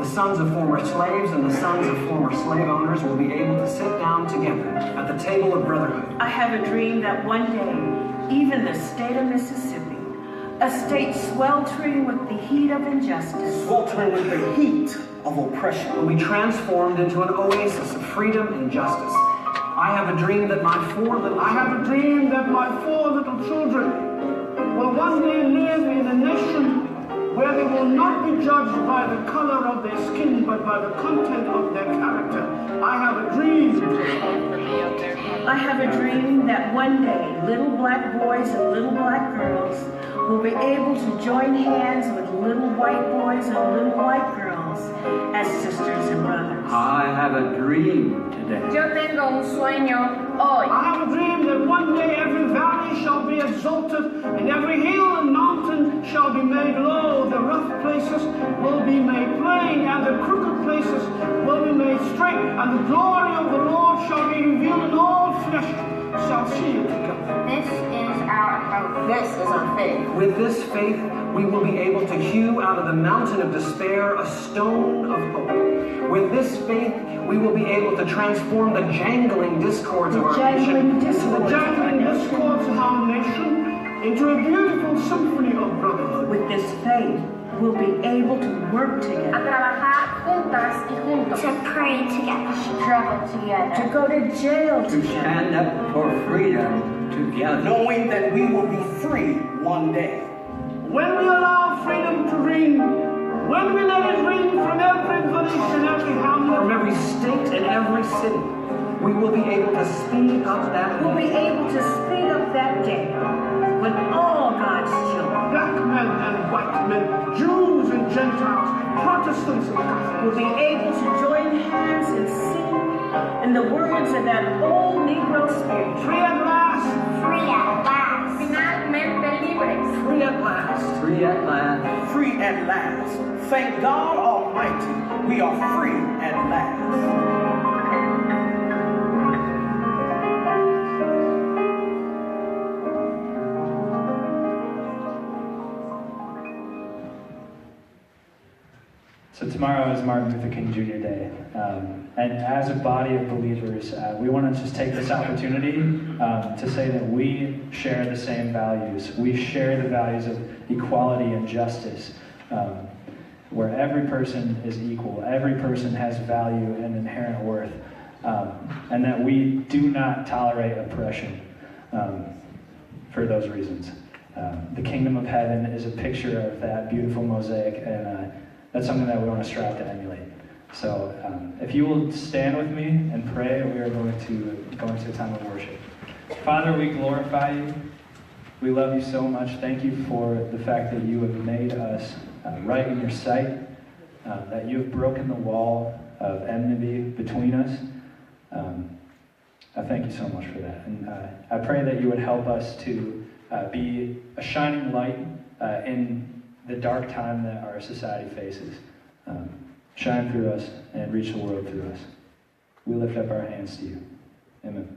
sons of former slaves and the sons of former slave owners will be able to sit down together at the table of brotherhood. I have a dream that one day, even the state of Mississippi, a state sweltering with the heat of injustice, sweltering with the heat of oppression, will be transformed into an oasis of freedom and justice. I have a dream that my four little children will one day live in a nation where they will not be judged by the color of their skin, but by the content of their character. I have a dream. I have a dream that one day little black boys and little black girls will be able to join hands with little white boys and little white girls as sisters and brothers. I have a dream today. Yo tengo un sueño hoy. I have a dream that one day every valley shall be exalted, and every hill and mountain shall be made low. The rough places will be made plain, and the crooked places will be made straight, and the glory of the Lord shall be revealed, and all flesh shall see it together. This is our hope. This is our faith. With this faith, we will be able to hew out of the mountain of despair a stone of hope. With this faith, we will be able to transform the jangling discords of our nation into a beautiful symphony of brotherhood. With this faith, we'll be able to work A together, trabajar juntas y juntos. To pray together. Struggle together. to go to jail To together, stand up for freedom together. Knowing that we will be free one day. When we allow freedom to ring, when we let it ring from every village and every hamlet, from every state and every city, we will be able to speed up that we'll be day. able to speed up that day when all God's children Black men and white men, Jews and Gentiles, Protestants and Catholics, will be able to join hands and sing in the words of that old Negro spirit. free at last, Free at last. Finalmente libres. free at last. Free at last. Free at last. Thank God Almighty, we are free at last. So tomorrow is Martin Luther King Jr. Day, and as a body of believers, we want to just take this opportunity to say that we share the same values. We share the values of equality and justice, where every person is equal, every person has value and inherent worth, and that we do not tolerate oppression for those reasons. The kingdom of heaven is a picture of that beautiful mosaic, and that's something that we want to strive to emulate. So if you will stand with me and pray, we are going to go into a time of worship. Father, we glorify you. We love you so much. Thank you for the fact that you have made us right in your sight, that you have broken the wall of enmity between us. I thank you so much for that. And I pray that you would help us to be a shining light in the dark time that our society faces. Shine through us and reach the world through us. We lift up our hands to you. Amen.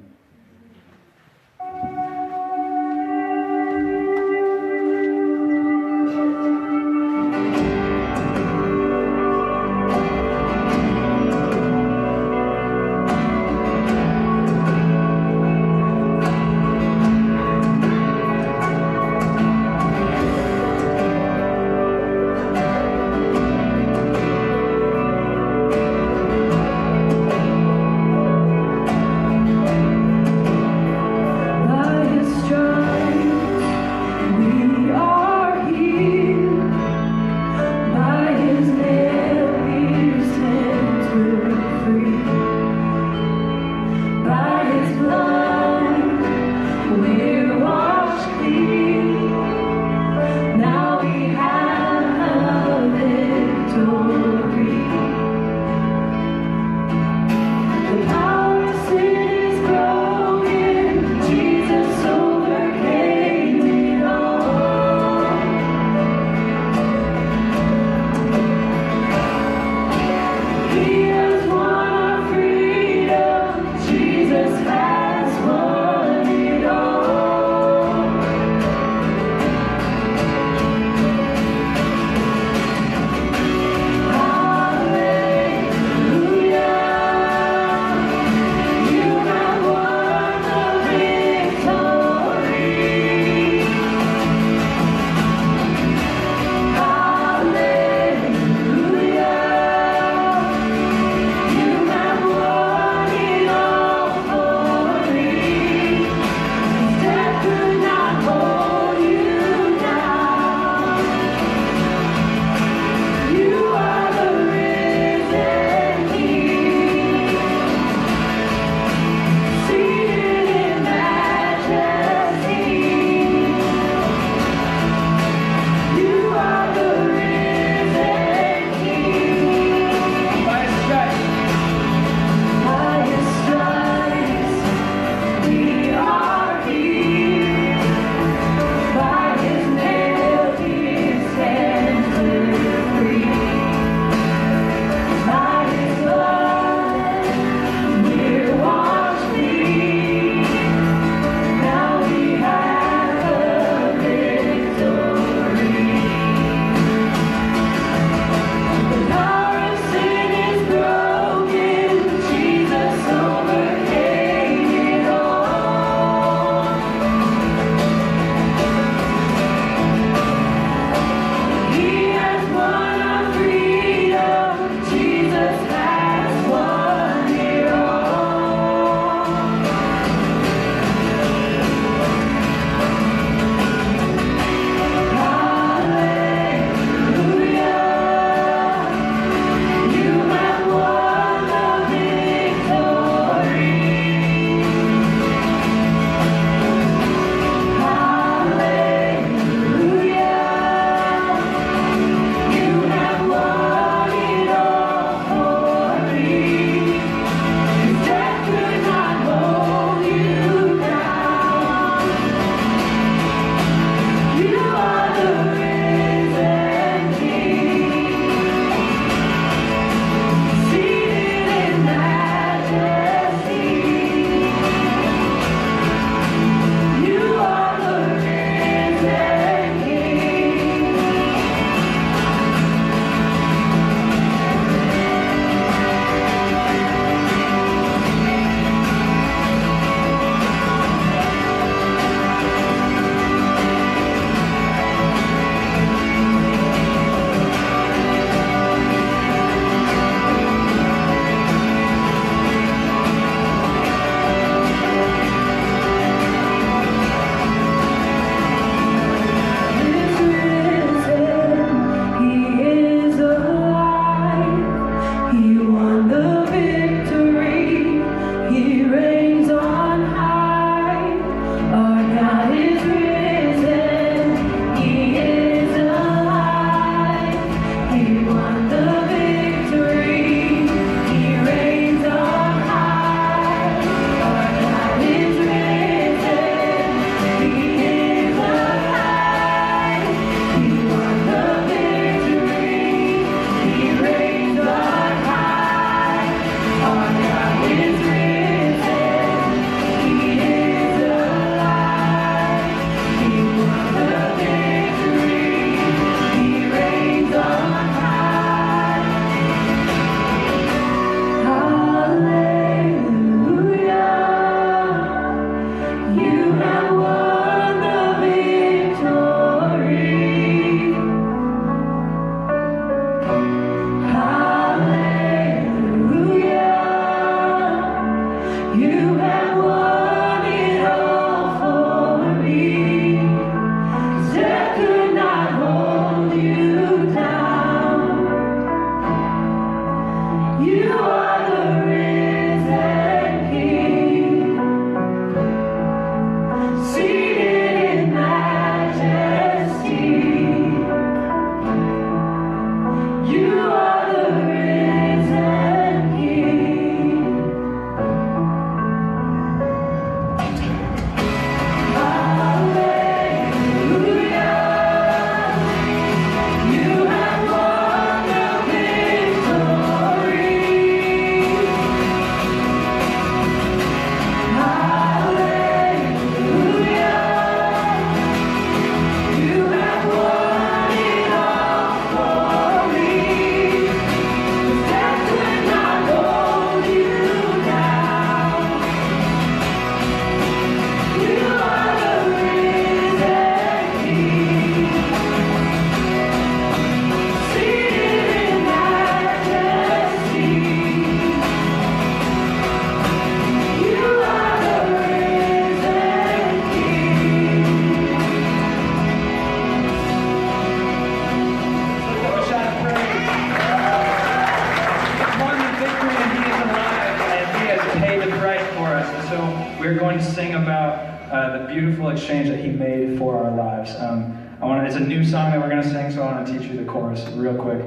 the beautiful exchange that he made for our lives. It's a new song that we're going to sing, so I want to teach you the chorus real quick.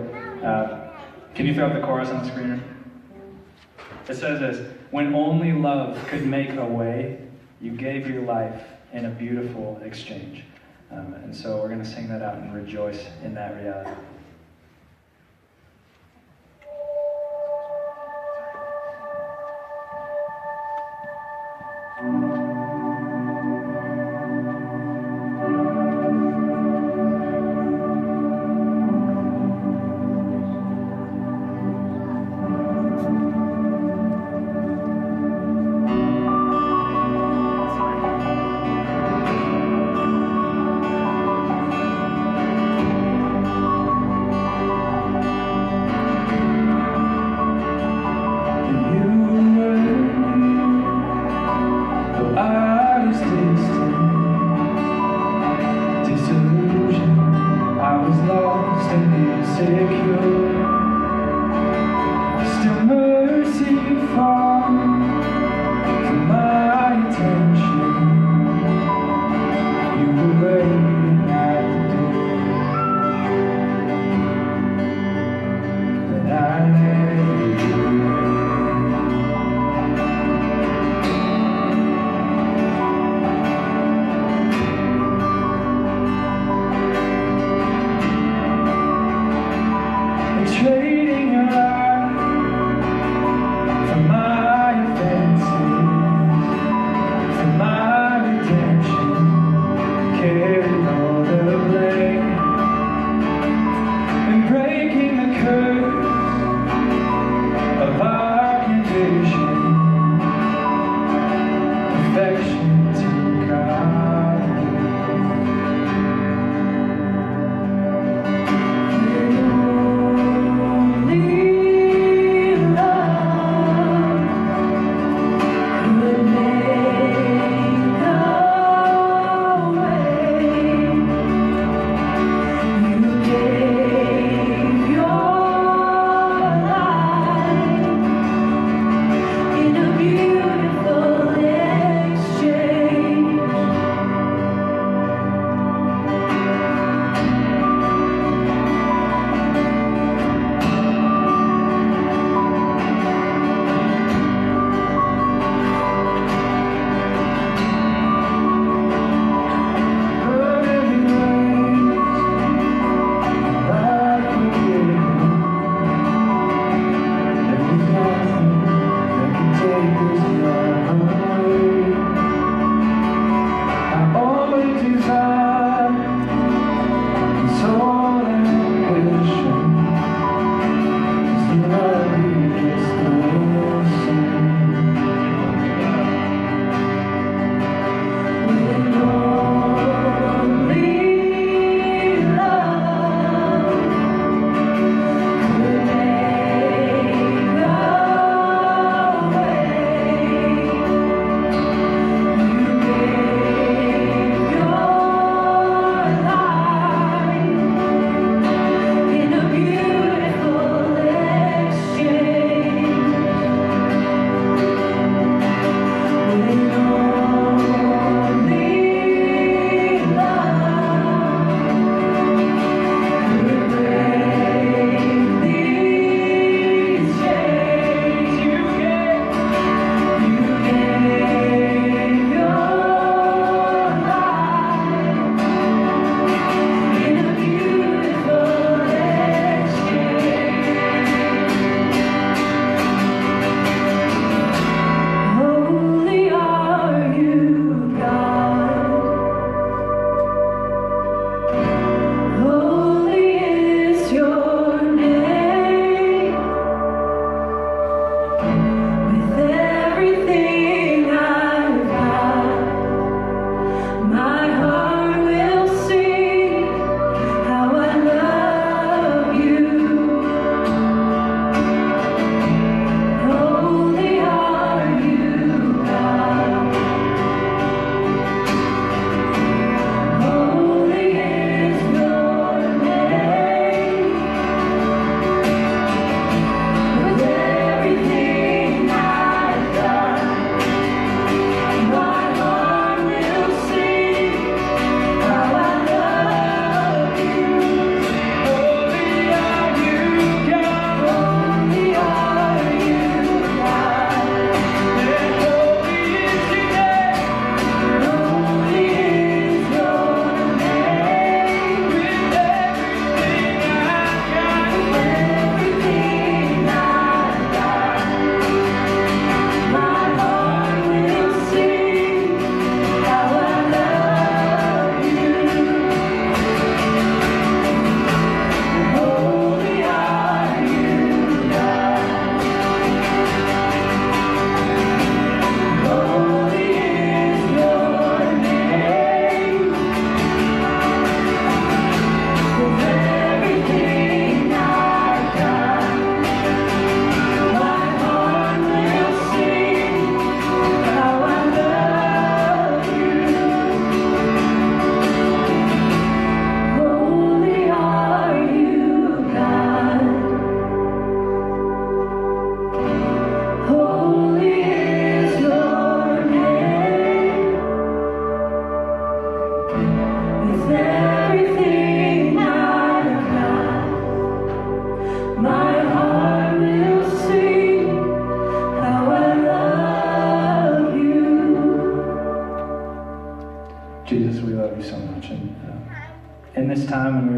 Can you throw up the chorus on the screen? It says this: when only love could make a way, you gave your life in a beautiful exchange. And so we're going to sing that out and rejoice in that reality.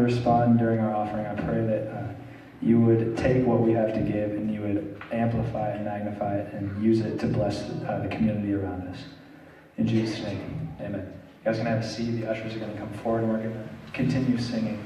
respond during our offering, I pray that you would take what we have to give and you would amplify and magnify it and use it to bless the community around us. In Jesus' name, amen. You guys can have a seat. The ushers are going to come forward and we're going to continue singing.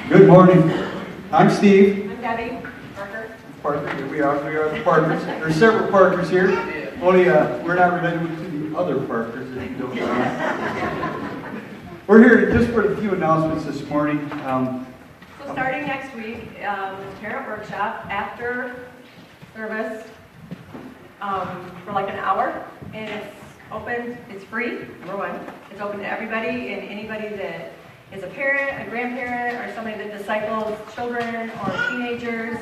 Good morning. I'm Steve. I'm Debbie. Parker. Parker. Here we are. We are the Parkers. There's several Parkers here. Only we're not related to the other Parkers. If you don't know. We're here just for a few announcements this morning. So starting next week, parent workshop after service for like an hour, and it's open. It's free. Number one, it's open to everybody and anybody that is a parent, a grandparent, or somebody that disciples children or teenagers.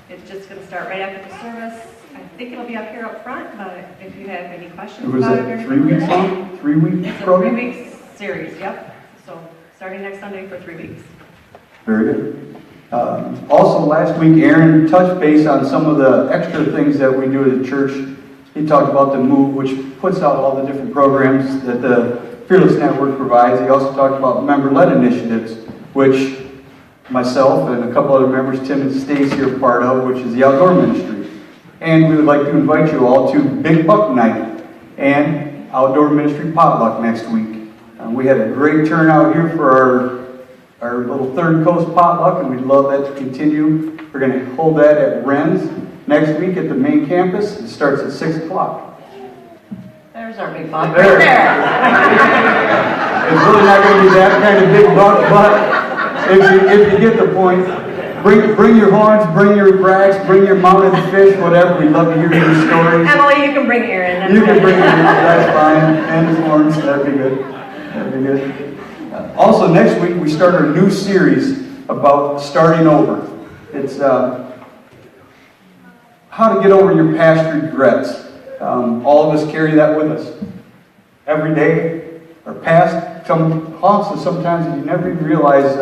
It's just going to start right after the service. I think it'll be up here up front, but if you have any questions about it, was it 3 weeks long? 3 week it's program? a 3 week series. Yep. So starting next Sunday for 3 weeks. Very good. Also, last week, Aaron touched base on some of the extra things that we do as a church. He talked about the Move, which puts out all the different programs that the Fearless Network provides. He also talked about member-led initiatives, which myself and a couple other members, Tim and Stacy, are part of, which is the outdoor ministry. And we would like to invite you all to Big Buck Night and Outdoor Ministry Potluck next week. We had a great turnout here for our little Third Coast Potluck, and we'd love that to continue. We're going to hold that at Wren's next week at the main campus. It starts at 6 o'clock. There's our big buck There. right there. It's really not going to be that kind of big buck, but if you get the point, bring your horns, bring your brax, bring your mounted fish, whatever. We'd love to hear your stories. Emily, you can bring Aaron. That's You can fine. bring your that's fine, and his horns. That'd be good. That'd be good. Also, next week we start our new series about starting over. It's how to get over your past regrets. All of us carry that with us every day. Our past haunts us sometimes, and you never even realize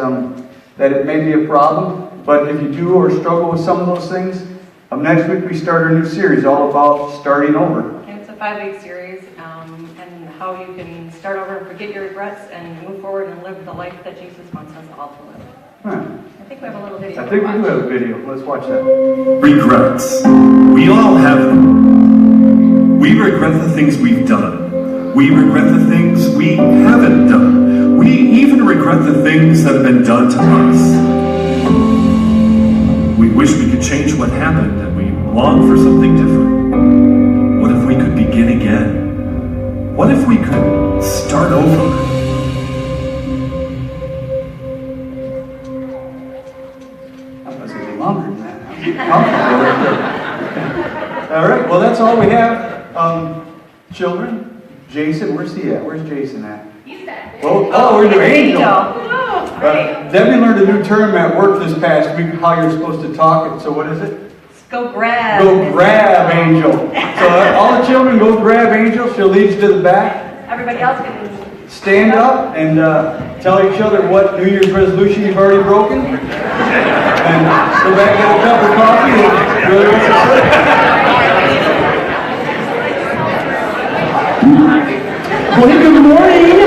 that it may be a problem. But if you do or struggle with some of those things, next week we start our new series all about starting over. And it's a 5-week series, and how you can start over and forget your regrets and move forward and live the life that Jesus wants us all to live. Huh. I think we have a little video. I think we do have a video. Let's watch that. Regrets. We all have them. We regret the things we've done. We regret the things we haven't done. We even regret the things that have been done to us. We wish we could change what happened, and we long for something different. What if we could begin again? What if we could start over? Longer than that. All right, well, that's all we have. Children, Jason, where's he at? Where's Jason at? He's back. Oh, we're doing Angel. Oh, great. Debbie learned a new term at work this past week, how you're supposed to talk. So what is it? Go grab. Go grab Angel. So all the children, go grab Angel. She'll lead you to the back. Everybody else can Stand up and tell each other what New Year's resolution you've already broken. And go back and get a cup of coffee and enjoy the rest of the Well, hey, good morning.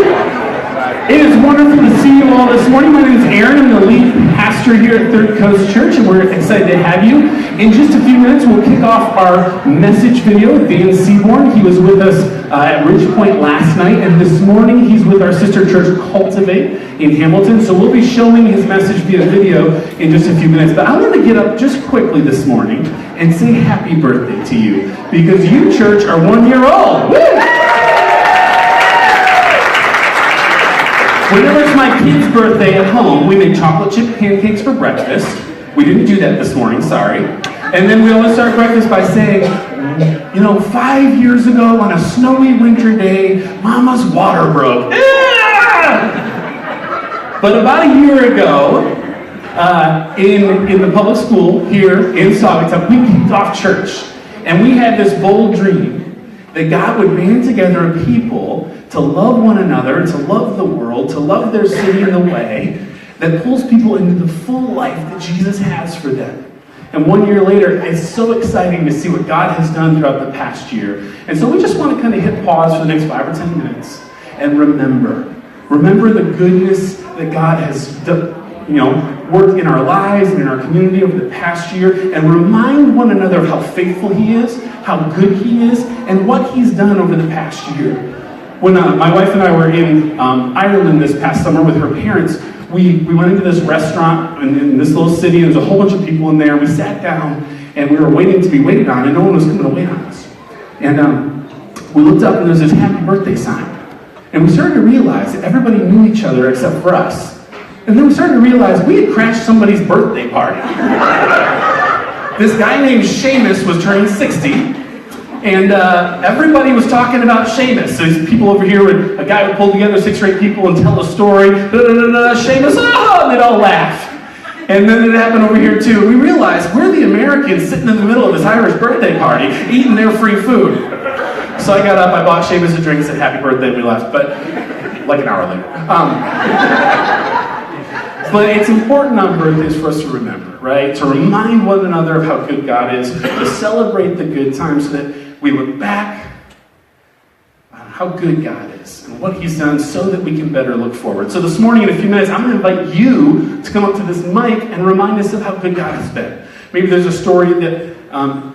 It is wonderful to see you all this morning. My name is Aaron. I'm the lead pastor here at Third Coast Church, and we're excited to have you. In just a few minutes, we'll kick off our message video with Dan Seaborn. He was with us at Ridge Point last night, and this morning he's with our sister church, Cultivate, in Hamilton. So we'll be showing his message via video in just a few minutes. But I want to get up just quickly this morning and say happy birthday to you, because you, church, are 1 year old. Woo! Whenever it's my kid's birthday at home, we make chocolate chip pancakes for breakfast. We didn't do that this morning, sorry. And then we always start breakfast by saying, 5 years ago on a snowy winter day, Mama's water broke. But about a year ago, in the public school here in Saugatuck, we kicked off church. And we had this bold dream that God would band together a people to love one another, to love the world, to love their city in the way that pulls people into the full life that Jesus has for them. And 1 year later, it's so exciting to see what God has done throughout the past year. And so we just want to kind of hit pause for the next 5 or 10 minutes and remember the goodness that God has worked in our lives and in our community over the past year, and remind one another of how faithful He is, how good He is, and what He's done over the past year. When my wife and I were in Ireland this past summer with her parents, we went into this restaurant in this little city. There was a whole bunch of people in there. We sat down, and we were waiting to be waited on, and no one was coming to wait on us. And we looked up, and there was this happy birthday sign. And we started to realize that everybody knew each other except for us. And then we started to realize we had crashed somebody's birthday party. This guy named Seamus was turning 60, and everybody was talking about Seamus. So these people over here, a guy would pull together 6 or 8 people and tell a story. Seamus, oh, and they'd all laugh. And then it happened over here too. We realized we're the Americans sitting in the middle of this Irish birthday party, eating their free food. So I got up, I bought Seamus a drink, said happy birthday, and we left. But like an hour later. But it's important on birthdays for us to remember, right? To remind one another of how good God is, to celebrate the good times so that we look back on how good God is and what He's done so that we can better look forward. So this morning, in a few minutes, I'm going to invite you to come up to this mic and remind us of how good God has been. Maybe there's a story that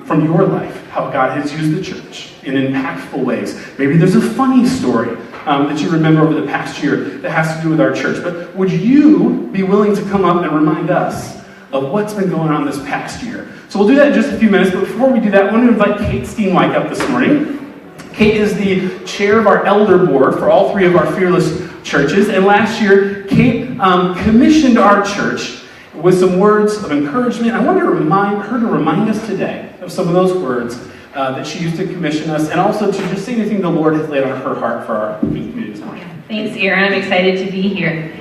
from your life, how God has used the church in impactful ways. Maybe there's a funny story that you remember over the past year that has to do with our church. But would you be willing to come up and remind us of what's been going on this past year? So we'll do that in just a few minutes, but before we do that, I want to invite Kate Steenwyk up this morning. Kate is the chair of our elder board for all 3 of our Fearless churches, and last year, Kate commissioned our church with some words of encouragement. I want to remind us today of some of those words that she used to commission us, and also to just say anything the Lord has laid on her heart for our community this morning. Thanks, Aaron. I'm excited to be here.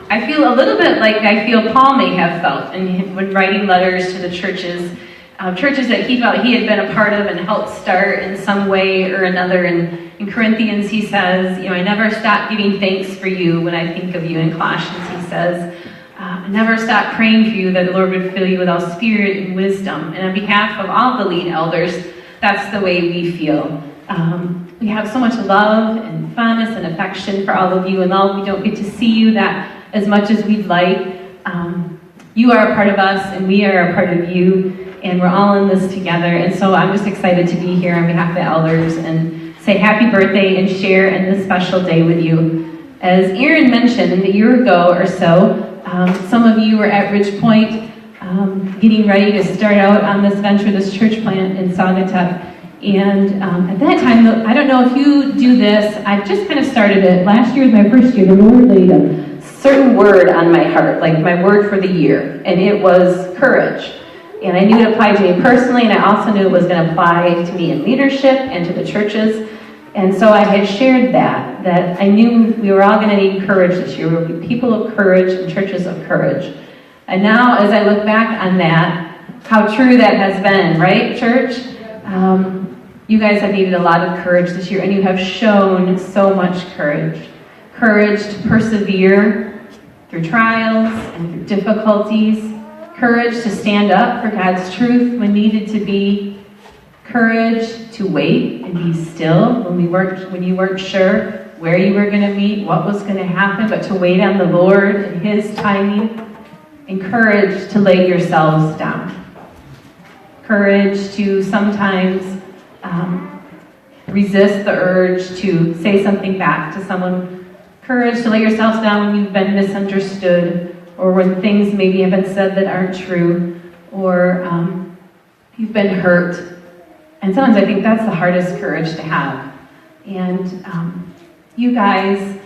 I feel a little bit like I feel Paul may have felt when writing letters to the churches that he felt he had been a part of and helped start in some way or another. In Corinthians, he says, I never stop giving thanks for you when I think of you. In Colossians, he says, I never stop praying for you that the Lord would fill you with all spirit and wisdom. And on behalf of all the lead elders, that's the way we feel. We have so much love and fondness and affection for all of you, and although we don't get to see you that as much as we'd like, you are a part of us, and we are a part of you, and we're all in this together. And so I'm just excited to be here on behalf of the elders and say happy birthday and share in this special day with you. As Aaron mentioned, a year ago or so, some of you were at Ridge Point getting ready to start out on this venture, this church plant in Saugatuck. And at that time, I don't know if you do this, I've just kind of started it. Last year was my first year. The Lord laid a certain word on my heart, like my word for the year, and it was courage. And I knew it applied to me personally, and I also knew it was going to apply to me in leadership and to the churches. And so I had shared that I knew we were all going to need courage this year. We would be people of courage and churches of courage. And now, as I look back on that, how true that has been, right, church? You guys have needed a lot of courage this year, and you have shown so much courage. Courage to persevere through trials and through difficulties. Courage to stand up for God's truth when needed to be. Courage to wait and be still when you weren't sure where you were going to meet, what was going to happen, but to wait on the Lord and His timing. And courage to lay yourselves down. Courage to sometimes resist the urge to say something back to someone. Courage to lay yourselves down when you've been misunderstood, or when things maybe have been said that aren't true, or you've been hurt. And sometimes I think that's the hardest courage to have. And you guys,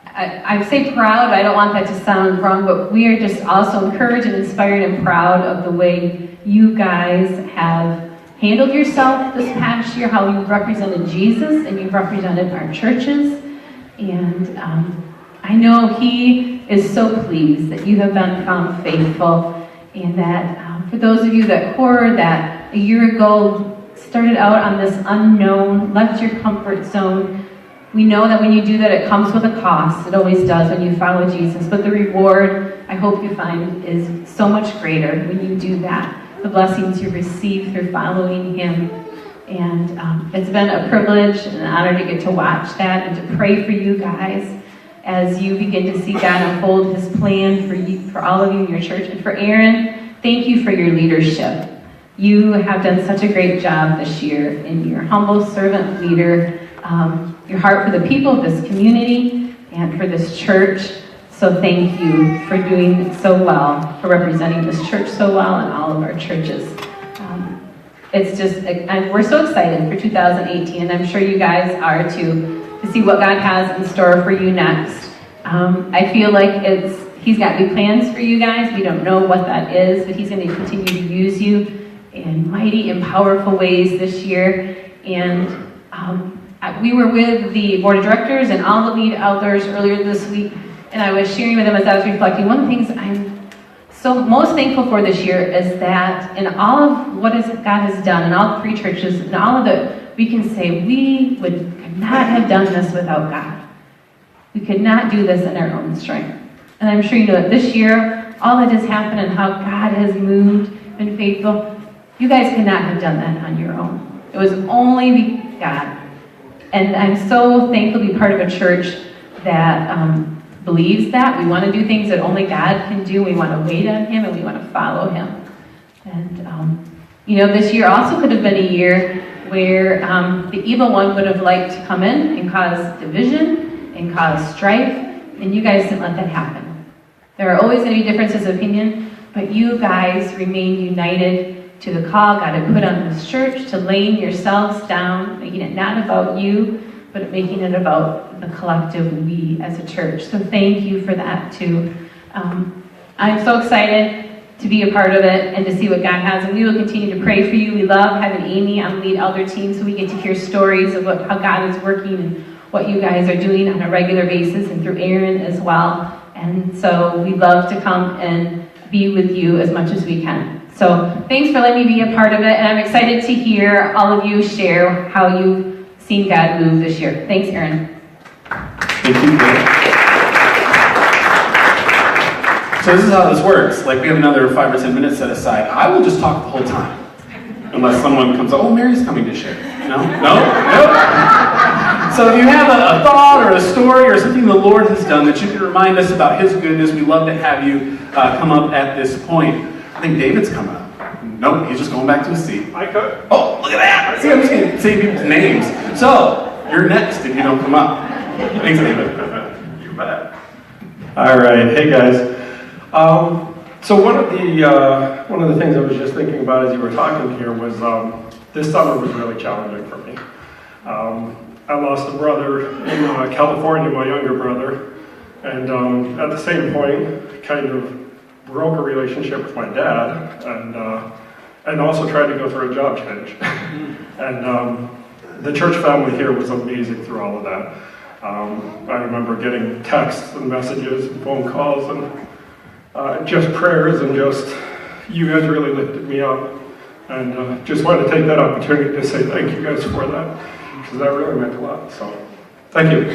I say proud, I don't want that to sound wrong, but we are just also encouraged and inspired and proud of the way you guys have handled yourself this past year, how you've represented Jesus and you've represented our churches. And I know He is so pleased that you have been found faithful, and that for those of you that a year ago started out on this unknown, left your comfort zone, we know that when you do that, it comes with a cost. It always does when you follow Jesus. But the reward, I hope you find, is so much greater when you do that. The blessings you receive through following Him. And it's been a privilege and an honor to get to watch that and to pray for you guys as you begin to see God unfold His plan for you, for all of you in your church. And for Aaron, thank you for your leadership. You have done such a great job this year in your humble servant leader, your heart for the people of this community and for this church. So thank you for doing so well, for representing this church so well and all of our churches. It's just, we're so excited for 2018, and I'm sure you guys are too, to see what God has in store for you next. I feel like He's got big plans for you guys. We don't know what that is, but He's going to continue to use you in mighty and powerful ways this year. And we were with the board of directors and all the lead elders earlier this week, and I was sharing with them as I was reflecting. One of the things I'm so most thankful for this year is that in all of what God has done, in all three churches, and all of it, we can say we could not have done this without God. We could not do this in our own strength. And I'm sure you know that this year, all that has happened and how God has moved and faithful, you guys could not have done that on your own. It was only God. And I'm so thankful to be part of a church that believes that. We want to do things that only God can do. We want to wait on Him and we want to follow Him. And, this year also could have been a year where the evil one would have liked to come in and cause division and cause strife, and you guys didn't let that happen. There are always going to be differences of opinion, but you guys remain united to the call God had put on this church, to laying yourselves down, making it not about you, but making it about the collective we as a church. So thank you for that too. I'm so excited to be a part of it and to see what God has, and we will continue to pray for you. We love having Amy on the lead elder team, so we get to hear stories of how God is working and what you guys are doing on a regular basis, and through Aaron as well. And so we love to come and be with you as much as we can. So thanks for letting me be a part of it, and I'm excited to hear all of you share how you've seen God move this year. Thanks, Aaron. Thank you. So this is how this works. Like, we have another 5 or 10 minutes set aside. I will just talk the whole time, unless someone comes, oh, Mary's coming to share. No? So if you have a thought or a story or something the Lord has done that you can remind us about His goodness, we'd love to have you come up at this point. I think David's coming up. Nope, he's just going back to his seat. I could. Oh, look at that! See, I'm just going to say people's names. So, you're next if you don't come up. Thanks, David. You bet. All right, hey guys. So one of the things I was just thinking about as you were talking here was this summer was really challenging for me. I lost a brother in California, my younger brother, and at the same point, kind of broke a relationship with my dad, and also tried to go through a job change. And the church family here was amazing through all of that. I remember getting texts and messages and phone calls and just prayers, and just, you guys really lifted me up. And just wanted to take that opportunity to say thank you guys for that, because that really meant a lot. So, thank you.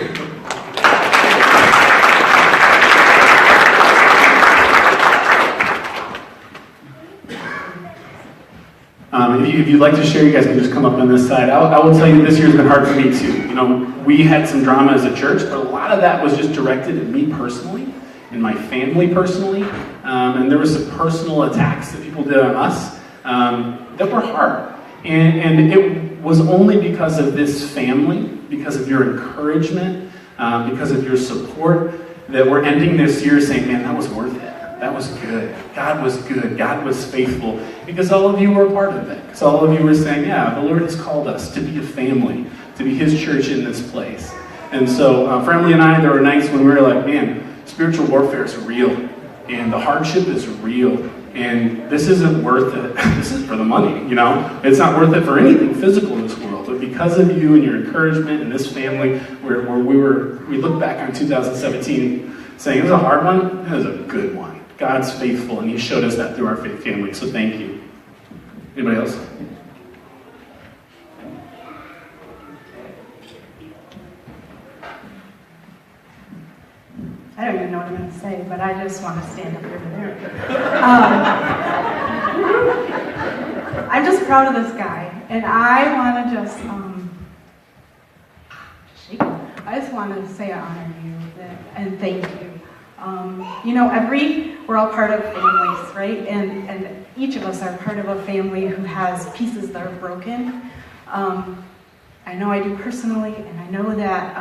If you'd like to share, you guys can just come up on this side. I will tell you, this year's been hard for me too. We had some drama as a church, but a lot of that was just directed at me personally, and my family personally, and there was some personal attacks that people did on us that were hard. And it was only because of this family, because of your encouragement, because of your support, that we're ending this year saying, man, that was worth it. That was good. God was good. God was faithful. Because all of you were a part of it. Because all of you were saying, yeah, the Lord has called us to be a family, to be His church in this place. And so, for Emily and I, there were nights when we were like, man, spiritual warfare is real. And the hardship is real. And this isn't worth it. This is for the money, It's not worth it for anything physical in this world. But because of you and your encouragement and this family, where we look back on 2017 saying, it was a hard one, it was a good one. God's faithful, and He showed us that through our faith family. So thank you. Anybody else? I don't even know what I'm going to say, but I just want to stand up over there. I'm just proud of this guy, and I want to just shake him. I just want to say I honor you and thank you. We're all part of families, right? And each of us are part of a family who has pieces that are broken. I know I do personally, and I know that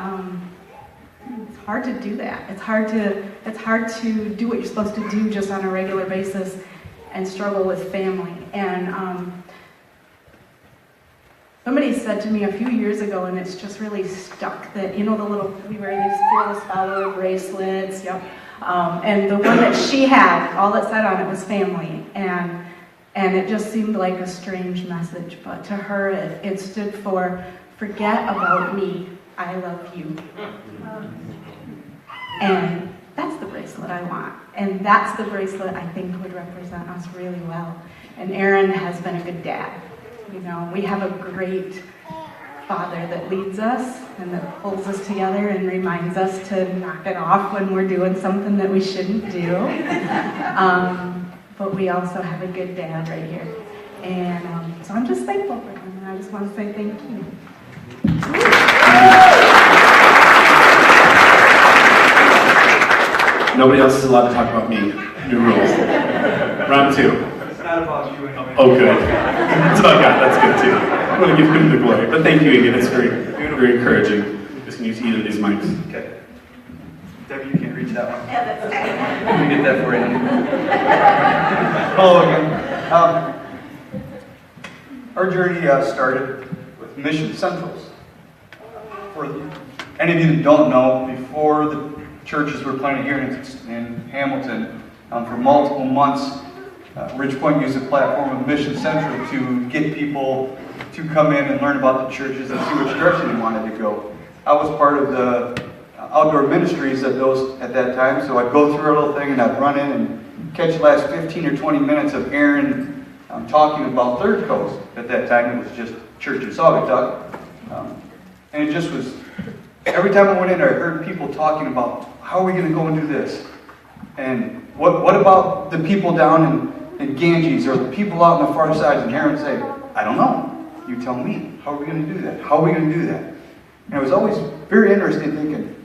hard to do that. It's hard to do what you're supposed to do just on a regular basis and struggle with family. And somebody said to me a few years ago, and it's just really stuck, that, we wear these Fearless Follower bracelets, yep. And the one that she had, all it said on it was family. And it just seemed like a strange message, but to her it stood for, forget about me, I love you. And that's the bracelet I want. And that's the bracelet I think would represent us really well. And Aaron has been a good dad. We have a great father that leads us and that pulls us together and reminds us to knock it off when we're doing something that we shouldn't do. But we also have a good dad right here. And so I'm just thankful for him, and I just want to say thank you. Nobody else is allowed to talk about me. New rules. Round 2. It's not about you anyway. Oh, good. It's about God. That's good, too. I want to give him the glory. But thank you again. It's very, very encouraging. Just going to use either of these mics. Okay. Debbie, you can't reach that one. Yeah, that's okay. Let me get that for you. Hello again. Our journey started with Mission Centrals. For any of you that don't know, before the churches were planted here in Hamilton, for multiple months, Ridgepoint used the platform of Mission Central to get people to come in and learn about the churches and see which direction they wanted to go. I was part of the outdoor ministries at that time, so I'd go through a little thing and I'd run in and catch the last 15 or 20 minutes of Aaron talking about Third Coast. At that time, it was just church in Saugatuck. And it just was, every time I went in there, I heard people talking about, how are we going to go and do this? And what about the people down in Ganges or the people out on the far side? And Aaron would say, I don't know. You tell me. How are we going to do that? How are we going to do that? And I was always very interested in thinking,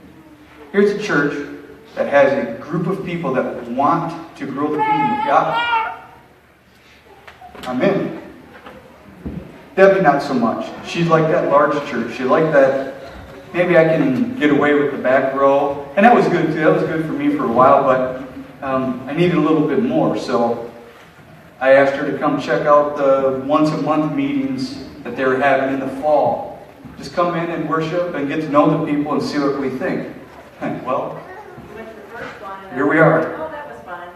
here's a church that has a group of people that want to grow the kingdom of God. I'm in. Debbie, not so much. She's like that large church. She's like that, maybe I can get away with the back row. And that was good too. That was good for me for a while, but I needed a little bit more. So I asked her to come check out the once-a-month meetings that they were having in the fall. Just come in and worship and get to know the people and see what we think. Well, here we are. Oh, that was fun.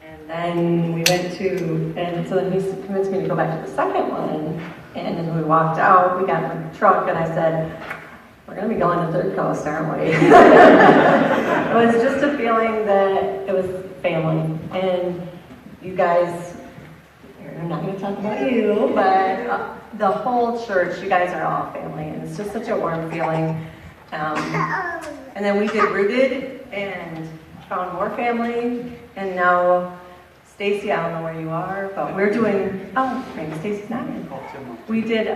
And then we went to, and so then he convinced me to go back to the second one. And as we walked out, we got in the truck, and I said, we're going to be going to Third Coast, aren't we? It was just a feeling that it was family. And you guys, I'm not going to talk about you, but the whole church, you guys are all family. And it's just such a warm feeling. And then we did Rooted and found more family. And now, Stacy, I don't know where you are, but we're doing, maybe Stacy's not in. We did,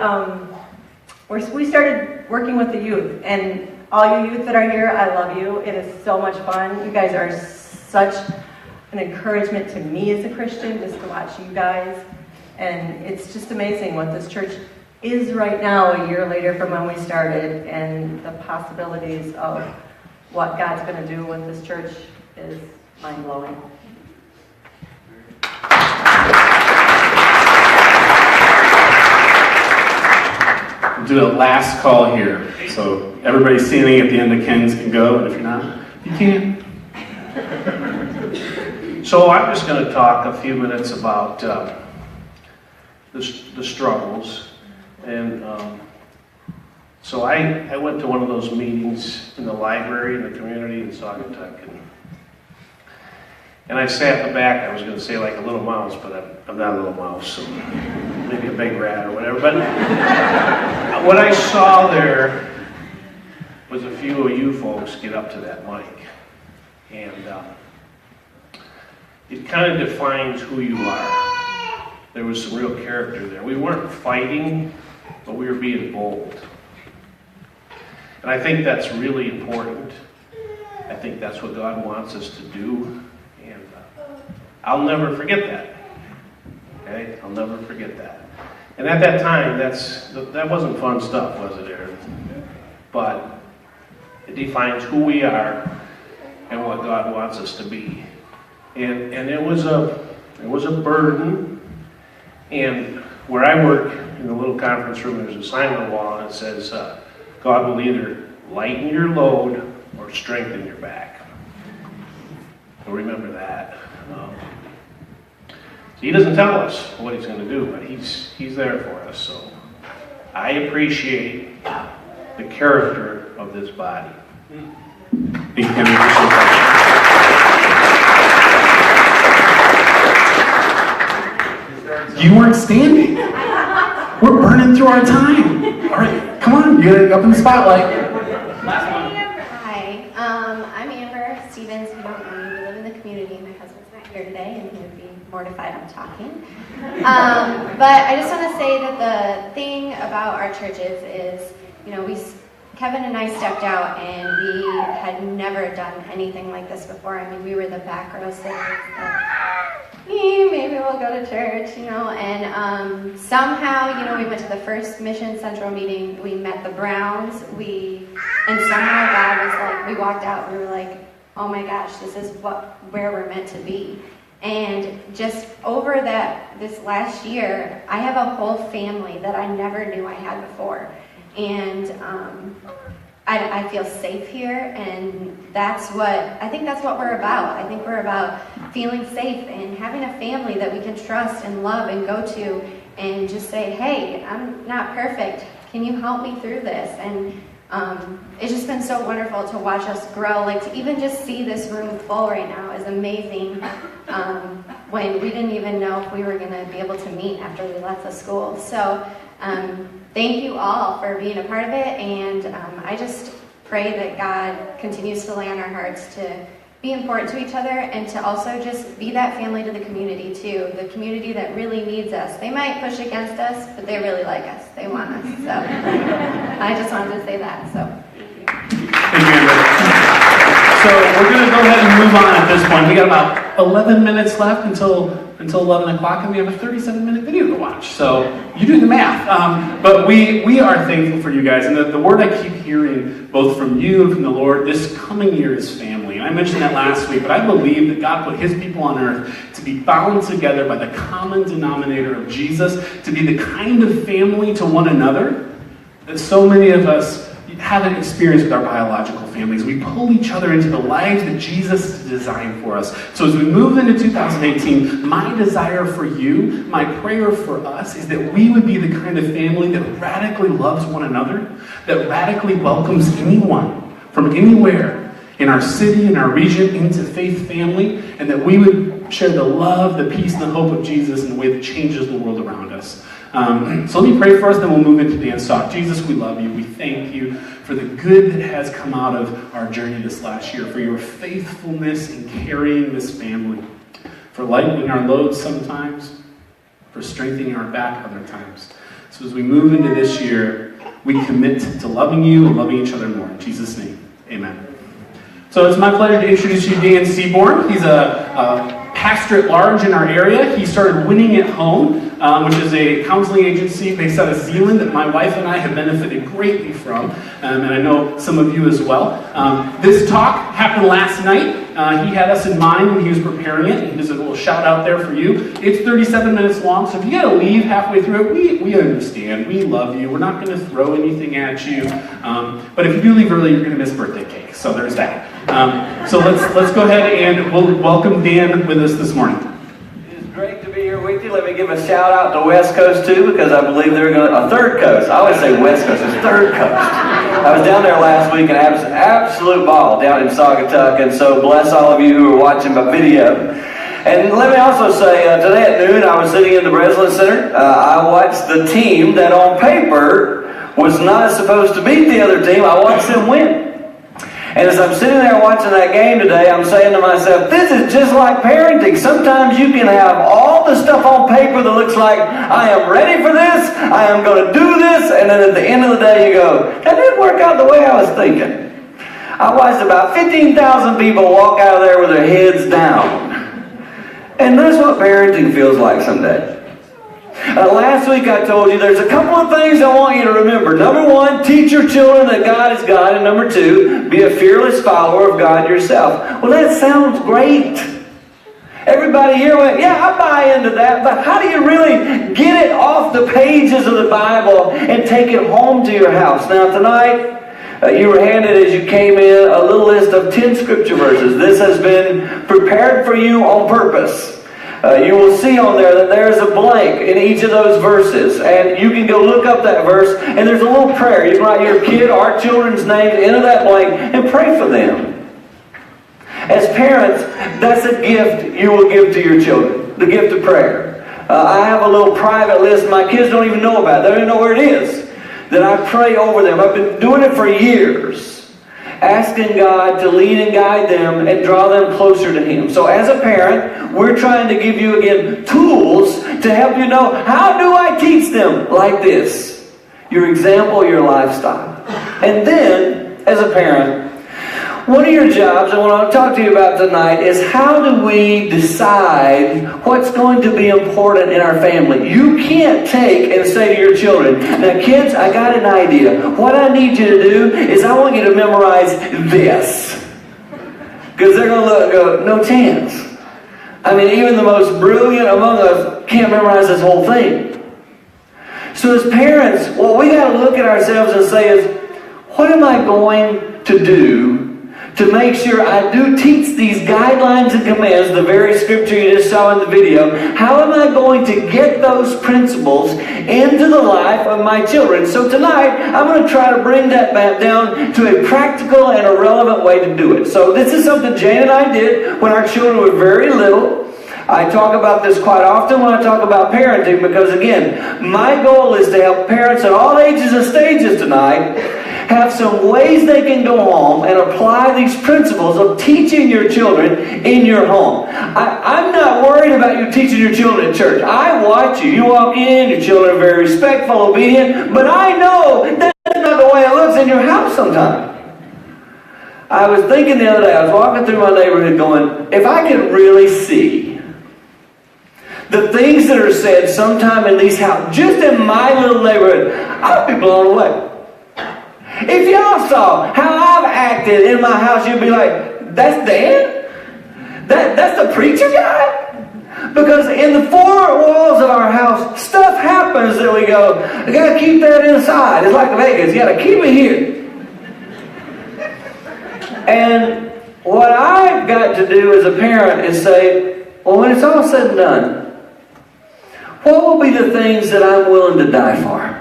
we started working with the youth. And all you youth that are here, I love you. It is so much fun. You guys are such an encouragement to me as a Christian, just to watch you guys. And it's just amazing what this church is right now, a year later from when we started, and the possibilities of what God's going to do with this church is mind-blowing. We'll do a last call here. So everybody standing at the end of Ken's can go, and if you're not, you can't. So I'm just going to talk a few minutes about the struggles. And so I went to one of those meetings in the library in the community in Saugatuck. And I sat in the back. I was going to say like a little mouse, but I'm not a little mouse, so maybe a big rat or whatever. But what I saw there was a few of you folks get up to that mic. And it kind of defines who you are. There was some real character there. We weren't fighting, but we were being bold. And I think that's really important. I think that's what God wants us to do. And I'll never forget that. Okay? I'll never forget that. And at that time, that wasn't fun stuff, was it, Aaron? But It defines who we are and what God wants us to be. And it was a burden. And where I work in the little conference room, there's a sign on the wall that says, God will either lighten your load or strengthen your back. So remember that. He doesn't tell us what he's going to do, but he's there for us. So I appreciate the character of this body. You weren't standing. We're burning through our time. All right, come on, you gotta up in the spotlight. Hi, I'm Amber Stevens. You don't know me. We live in the community. My husband's not here today, and he would be mortified I'm talking. But I just want to say that the thing about our churches is, you know, Kevin and I stepped out, and we had never done anything like this before. I mean, we were the back row sitters. Maybe we'll go to church, you know, and somehow, you know, we went to the first Mission Central meeting, we met the Browns, and somehow God was like, we walked out, and we were like, oh my gosh, this is where we're meant to be. And just over this last year, I have a whole family that I never knew I had before. And I feel safe here, and I think that's what we're about. I think we're about feeling safe and having a family that we can trust and love and go to and just say, hey, I'm not perfect. Can you help me through this? And it's just been so wonderful to watch us grow. Like, to even just see this room full right now is amazing. When we didn't even know if we were going to be able to meet after we left the school. So thank you all for being a part of it, and I just pray that God continues to lay on our hearts to be important to each other and to also just be that family to the community too, the community that really needs us. They might push against us, but they really like us. They want us. So I just wanted to say that. So Thank you, Amber. So we're going to go ahead and move on at this point. We got about 11 minutes left until 11 o'clock, and we have a 37-minute video to watch. So you do the math. But we are thankful for you guys. And the word I keep hearing, both from you and from the Lord, this coming year is family. And I mentioned that last week, but I believe that God put his people on earth to be bound together by the common denominator of Jesus, to be the kind of family to one another that so many of us haven't experienced with our biological families. We pull each other into the lives that Jesus designed for us. So as we move into 2018, my desire for you, my prayer for us, is that we would be the kind of family that radically loves one another, that radically welcomes anyone from anywhere in our city, in our region, into faith family, and that we would share the love, the peace, and the hope of Jesus in a way that changes the world around us. So let me pray for us, then we'll move into Dan's talk. Jesus, we love you. We thank you for the good that has come out of our journey this last year, for your faithfulness in carrying this family, for lightening our loads sometimes, for strengthening our back other times. So as we move into this year, we commit to loving you and loving each other more. In Jesus' name, amen. So it's my pleasure to introduce you Dan Seaborn. He's a pastor at large in our area. He started Winning at Home, which is a counseling agency based out of Zealand that my wife and I have benefited greatly from, and I know some of you as well. This talk happened last night. He had us in mind when he was preparing it, and there's a little shout out there for you. It's 37 minutes long, so if you gotta leave halfway through it, we understand. We love you. We're not going to throw anything at you, but if you do leave early, you're going to miss birthday cake, so there's that. So let's go ahead and we'll welcome Dan with us this morning. It's great to be here with you. Let me give a shout out to West Coast too, because I believe they're going to Third Coast. I always say West Coast, it's Third Coast. I was down there last week and I had an absolute ball down in Saugatuck, and so bless all of you who are watching my video. And let me also say, today at noon I was sitting in the Breslin Center. I watched the team that on paper was not supposed to beat the other team. I watched them win. And as I'm sitting there watching that game today, I'm saying to myself, this is just like parenting. Sometimes you can have all the stuff on paper that looks like, I am ready for this, I am going to do this, and then at the end of the day you go, that didn't work out the way I was thinking. I watched about 15,000 people walk out of there with their heads down. And that's what parenting feels like some days. Last week I told you there's a couple of things I want you to remember. Number one, teach your children that God is God. And number two, be a fearless follower of God yourself. Well, that sounds great. Everybody here went, yeah, I buy into that. But how do you really get it off the pages of the Bible and take it home to your house? Now tonight, you were handed as you came in a little list of 10 scripture verses. This has been prepared for you on purpose. You will see on there that there's a blank in each of those verses. And you can go look up that verse, and there's a little prayer. You can write your kid or our children's names into that blank and pray for them. As parents, that's a gift you will give to your children, the gift of prayer. I have a little private list my kids don't even know about. They don't even know where it is. That I pray over them. I've been doing it for years. Asking God to lead and guide them and draw them closer to Him. So as a parent, we're trying to give you, again, tools to help you know, how do I teach them like this? Your example, your lifestyle. And then, as a parent, one of your jobs, and what I'll talk to you about tonight, is how do we decide what's going to be important in our family? You can't take and say to your children, now kids, I got an idea. What I need you to do is I want you to memorize this. Because they're going to go, no chance. I mean, even the most brilliant among us can't memorize this whole thing. So as parents, what we got to look at ourselves and say is, what am I going to do to make sure I do teach these guidelines and commands, the very scripture you just saw in the video? How am I going to get those principles into the life of my children? So tonight, I'm going to try to bring that back down to a practical and a relevant way to do it. So this is something Jane and I did when our children were very little. I talk about this quite often when I talk about parenting because, again, my goal is to help parents at all ages and stages tonight have some ways they can go home and apply these principles of teaching your children in your home. I'm not worried about you teaching your children at church. I watch you. You walk in, your children are very respectful, obedient, but I know that's not the way it looks in your house sometimes. I was thinking the other day, I was walking through my neighborhood going, if I could really see the things that are said sometime in these houses, just in my little neighborhood, I'd be blown away. If y'all saw how I've acted in my house, you'd be like, that's Dan? That's the preacher guy? Because in the four walls of our house, stuff happens that we go, I got to keep that inside. It's like Vegas, you got to keep it here. And what I've got to do as a parent is say, well, when it's all said and done, what will be the things that I'm willing to die for?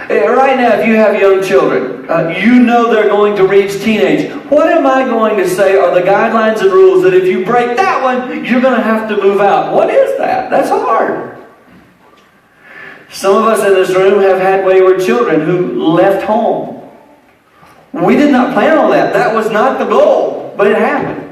Right now, if you have young children, you know they're going to reach teenage. What am I going to say are the guidelines and rules that if you break that one, you're going to have to move out? What is that? That's hard. Some of us in this room have had wayward children who left home. We did not plan on that. That was not the goal, but it happened.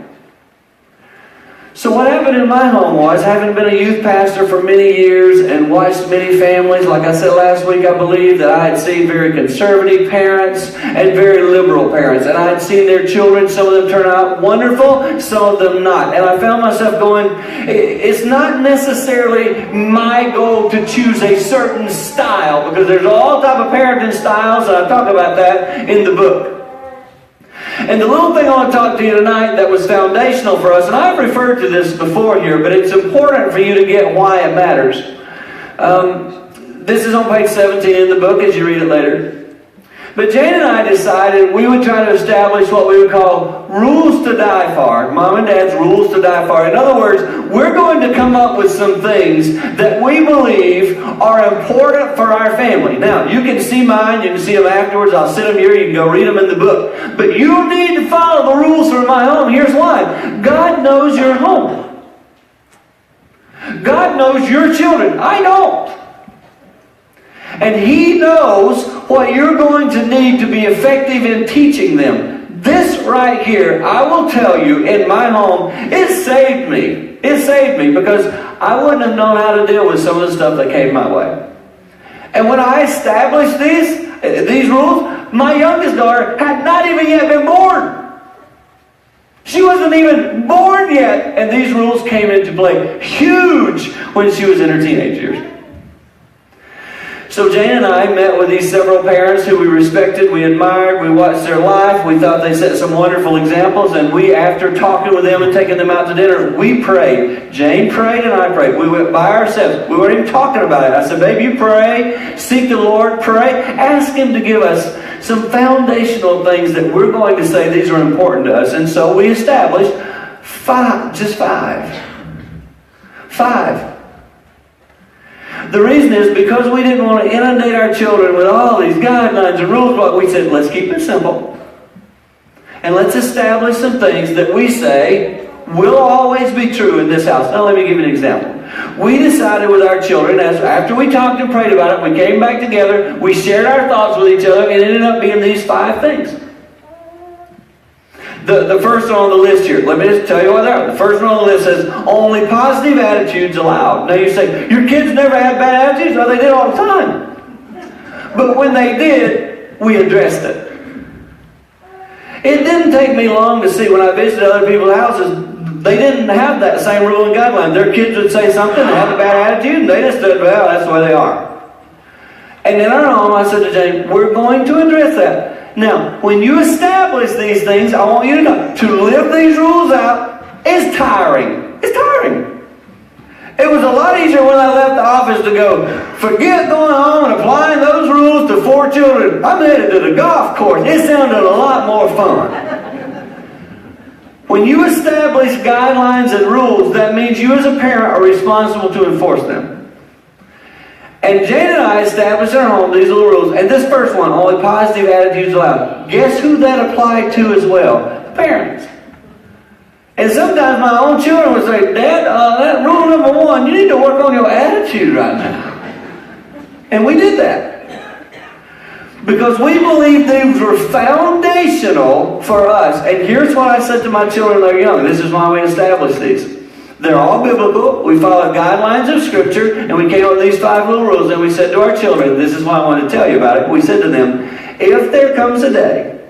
So what happened in my home was, having been a youth pastor for many years and watched many families, like I said last week, I believe that I had seen very conservative parents and very liberal parents. And I had seen their children, some of them turn out wonderful, some of them not. And I found myself going, it's not necessarily my goal to choose a certain style, because there's all type of parenting styles, and I talk about that in the book. And the little thing I want to talk to you tonight that was foundational for us, and I've referred to this before here, but it's important for you to get why it matters. This is on page 17 in the book as you read it later. But Jane and I decided we would try to establish what we would call rules to die for. Mom and Dad's rules to die for. In other words, we're going to come up with some things that we believe are important for our family. Now, you can see mine. You can see them afterwards. I'll sit them here. You can go read them in the book. But you need to follow the rules for my home. Here's why. God knows your home. God knows your children. I don't. And He knows what you're going to need to be effective in teaching them. This right here, I will tell you, in my home, it saved me. It saved me because I wouldn't have known how to deal with some of the stuff that came my way. And when I established these rules, my youngest daughter had not even yet been born. She wasn't wasn't even born yet, and these rules came into play. Huge when she was in her teenage years. So Jane and I met with these several parents who we respected, we admired, we watched their life, we thought they set some wonderful examples, and we, after talking with them and taking them out to dinner, we prayed. Jane prayed and I prayed. We went by ourselves. We weren't even talking about it. I said, babe, you pray, seek the Lord, pray, ask Him to give us some foundational things that we're going to say these are important to us. And so we established five. The reason is because we didn't want to inundate our children with all these guidelines and rules. But we said, let's keep it simple. And let's establish some things that we say will always be true in this house. Now let me give you an example. We decided with our children, after we talked and prayed about it, we came back together, we shared our thoughts with each other, and it ended up being these 5 things. The first one on the list here, let me just tell you what they are. The first one on the list says, only positive attitudes allowed. Now you say, your kids never had bad attitudes? Well, they did all the time. But when they did, we addressed it. It didn't take me long to see when I visited other people's houses, they didn't have that same rule and guideline. Their kids would say something, they have a bad attitude, and they just said, well, that's the way they are. And in our home, I said to Jane, we're going to address that. Now, when you establish these things, I want you to know, to live these rules out is tiring. It's tiring. It was a lot easier when I left the office to go, forget going home and applying those rules to 4 children. I'm headed to the golf course. It sounded a lot more fun. When you establish guidelines and rules, that means you as a parent are responsible to enforce them. And Jane and I established in our home these little rules. And this first one, only positive attitudes allowed. Guess who that applied to as well? The parents. And sometimes my own children would say, Dad, that rule number 1, you need to work on your attitude right now. And we did that. Because we believe these were foundational for us. And here's what I said to my children when they were young. This is why we established these. They're all biblical. We followed guidelines of Scripture, and we came up with these 5 little rules, and we said to our children, this is why I wanted to tell you about it. We said to them, if there comes a day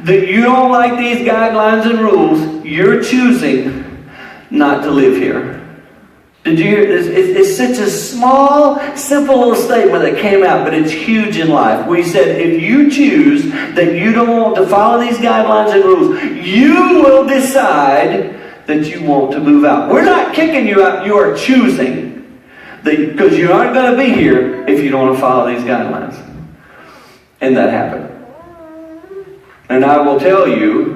that you don't like these guidelines and rules, you're choosing not to live here. Did you hear this? It's such a small, simple little statement that came out, but it's huge in life. We said, if you choose that you don't want to follow these guidelines and rules, you will decide that you want to move out. We're not kicking you out. You are choosing. Because you aren't going to be here if you don't want to follow these guidelines. And that happened. And I will tell you,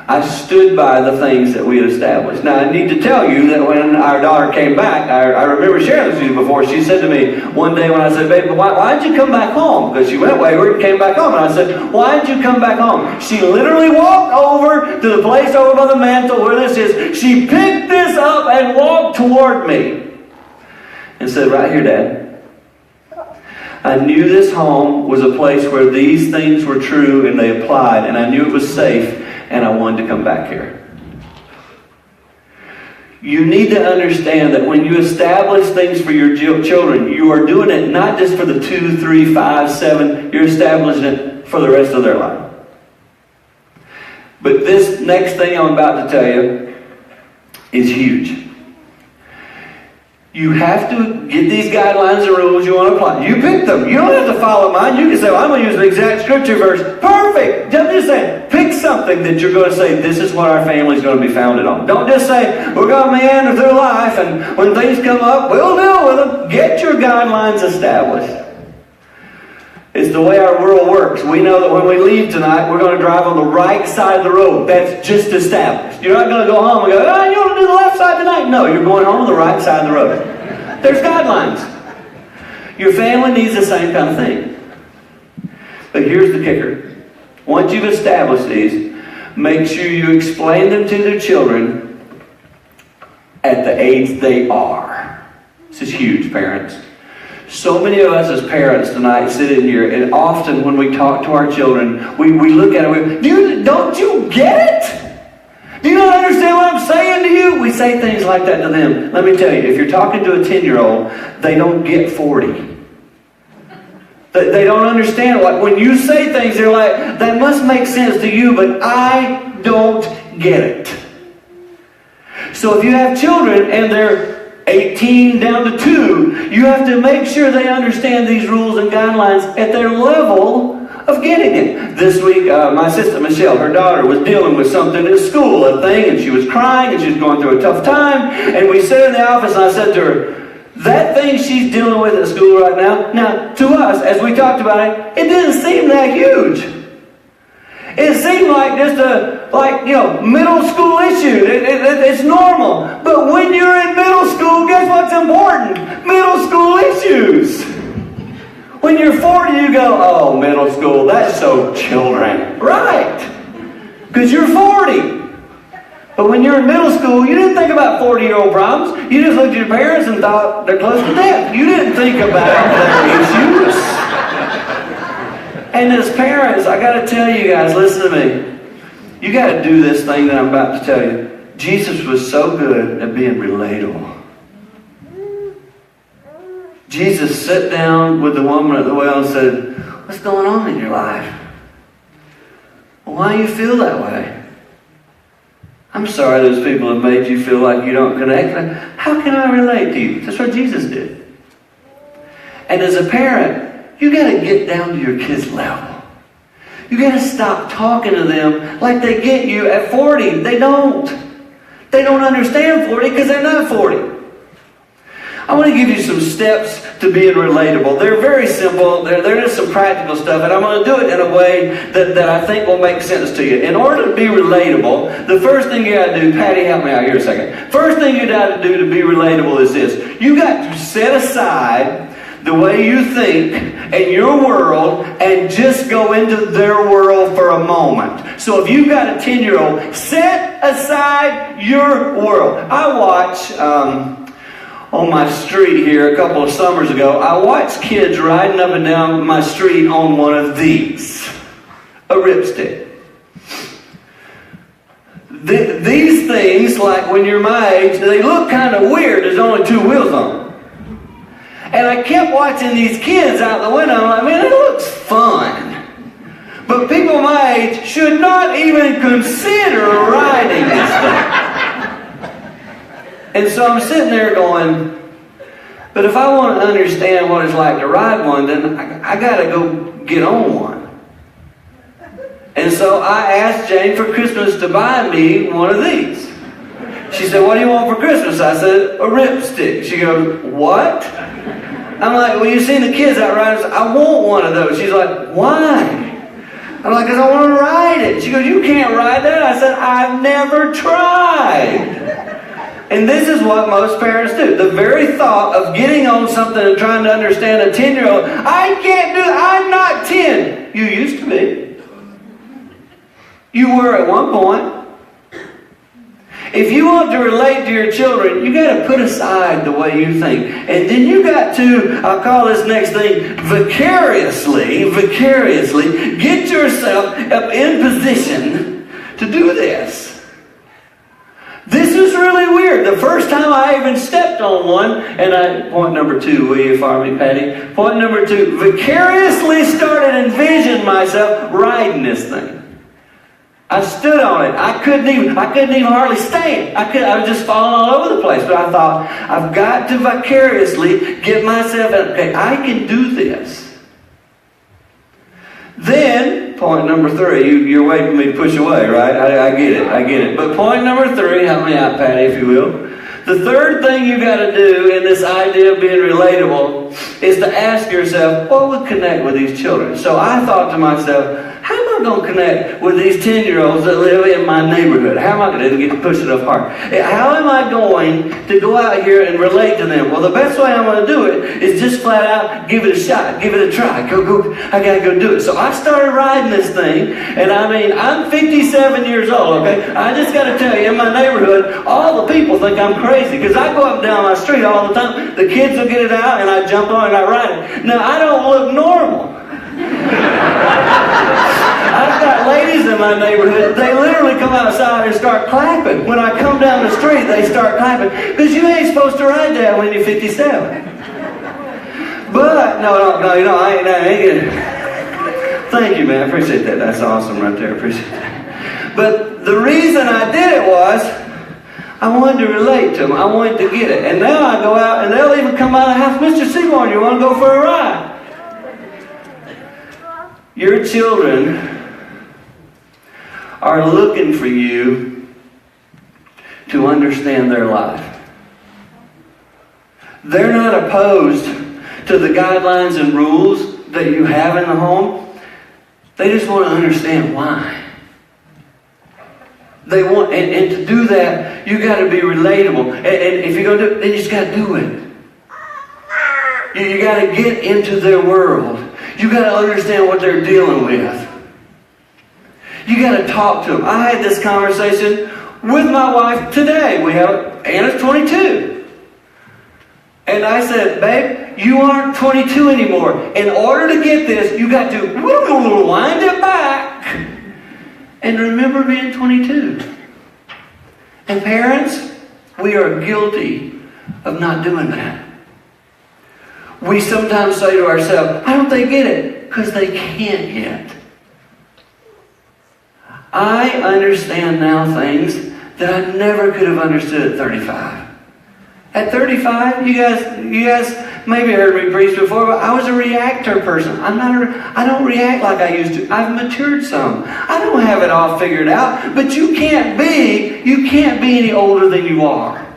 I stood by the things that we had established. Now, I need to tell you that when our daughter came back, I remember sharing this with you before, she said to me one day when I said, babe, why'd you come back home? Because she went wayward and came back home. And I said, why'd you come back home? She literally walked over to the place over by the mantle where this is. She picked this up and walked toward me and said, right here, Dad. I knew this home was a place where these things were true and they applied, and I knew it was safe, and I wanted to come back here. You need to understand that when you establish things for your children, you are doing it not just for the 2, 3, 5, 7, you're establishing it for the rest of their life. But this next thing I'm about to tell you is huge. You have to get these guidelines and rules you want to apply. You pick them. You don't have to follow mine. You can say, well, I'm going to use an exact scripture verse. Perfect. I'm just saying, pick something that you're going to say, this is what our family is going to be founded on. Don't just say, we're going to meander through life, and when things come up, we'll deal with them. Get your guidelines established. It's the way our world works. We know that when we leave tonight, we're going to drive on the right side of the road. That's just established. You're not going to go home and go, oh, you want to do the left side tonight? No, you're going home on the right side of the road. There's guidelines. Your family needs the same kind of thing. But here's the kicker. Once you've established these, make sure you explain them to their children at the age they are. This is huge, parents. So many of us as parents tonight sit in here, and often when we talk to our children, we look at it, don't you get it? Do you not understand what I'm saying to you? We say things like that to them. Let me tell you, if you're talking to a 10-year-old, they don't get 40. They don't understand. When you say things, they're like, that must make sense to you, but I don't get it. So if you have children and they're 18 down to 2, you have to make sure they understand these rules and guidelines at their level of getting it. This week, my sister Michelle, her daughter, was dealing with something at school, a thing, and she was crying and she was going through a tough time. And we sat in the office and I said to her, that thing she's dealing with at school right now, to us, as we talked about it, it didn't seem that huge. It seemed like just a, middle school issue. It's normal. But when you're in middle school, guess what's important? Middle school issues. When you're 40, you go, oh, middle school, that's so children. Right. Because you're 40. But when you're in middle school, you didn't think about 40-year-old problems. You just looked at your parents and thought they're close to death. You didn't think about their issues. And as parents, I got to tell you guys, listen to me. You got to do this thing that I'm about to tell you. Jesus was so good at being relatable. Jesus sat down with the woman at the well and said, what's going on in your life? Why do you feel that way? I'm sorry those people have made you feel like you don't connect. How can I relate to you? That's what Jesus did. And as a parent, you got to get down to your kids' level. You got to stop talking to them like they get you at 40. They don't. They don't understand 40 because they're not 40. I want to give you some steps to being relatable. They're very simple. They're just some practical stuff, and I'm going to do it in a way that I think will make sense to you. In order to be relatable, the first thing you got to do, Patty, help me out here a second. First thing you got to do to be relatable is this. You got to set aside the way you think and your world and just go into their world for a moment. So if you've got a 10-year-old, set aside your world. I watch on my street here a couple of summers ago, I watched kids riding up and down my street on one of these, a ripstick. These things, like when you're my age, they look kind of weird. There's only 2 wheels on them. And I kept watching these kids out the window. I'm like, man, it looks fun. But people my age should not even consider riding this thing. And so I'm sitting there going, but if I want to understand what it's like to ride one, then I got to go get on one. And so I asked Jane for Christmas to buy me one of these. She said, what do you want for Christmas? I said, a ripstick. She goes, what? I'm like, well, you've seen the kids out riding. I want one of those. She's like, why? I'm like, because I want to ride it. She goes, you can't ride that. I said, I've never tried. And this is what most parents do. The very thought of getting on something and trying to understand a 10-year-old, I can't do it. I'm not 10. You used to be. You were at one point. If you want to relate to your children, you got to put aside the way you think. And then you got to, I'll call this next thing, vicariously get yourself up in position to do this. This is really weird. The first time I even stepped on one, point number 2, will you follow me, Patty? Point number 2, vicariously started envisioning myself riding this thing. I stood on it. I couldn't even hardly stand. I was just falling all over the place. But I thought, I've got to vicariously get myself, okay, I can do this. Then, point number 3, you're waiting for me to push away, right? I get it. But point number 3, help me out, Patty, if you will. The third thing you got to do in this idea of being relatable is to ask yourself, what would connect with these children? So I thought to myself, how am I going to connect with these 10-year-olds that live in my neighborhood? How am I going to get to push it up hard? How am I going to go out here and relate to them? Well, the best way I'm going to do it is just flat out give it a shot, give it a try. Go, I got to go do it. So I started riding this thing, and I mean, I'm 57 years old, okay? I just got to tell you, in my neighborhood, all the people think I'm crazy because I go up and down my street all the time. The kids will get it out, and I jump on and I ride it. Now, I don't look normal. I've got ladies in my neighborhood, they literally come outside and start clapping. When I come down the street, they start clapping. Because you ain't supposed to ride that when you're 57. But, no, I ain't. Thank you, man. I appreciate that. That's awesome right there. I appreciate that. But the reason I did it was I wanted to relate to them. I wanted to get it. And now I go out and they'll even come out of the house, Mr. Seaborn, you want to go for a ride? Your children are looking for you to understand their life. They're not opposed to the guidelines and rules that you have in the home. They just want to understand why. They want, and to do that, you got to be relatable. And if you're going to do it, then you just got to do it. You got to get into their world. You got to understand what they're dealing with. You got to talk to them. I had this conversation with my wife today. Anna's 22. And I said, babe, you aren't 22 anymore. In order to get this, you got to wind it back and remember being 22. And parents, we are guilty of not doing that. We sometimes say to ourselves, why don't they get it? Because they can't yet. I understand now things that I never could have understood at 35. At 35, you guys maybe heard me preach before, but I was a reactor person. I don't react like I used to. I've matured some. I don't have it all figured out, but you can't be any older than you are.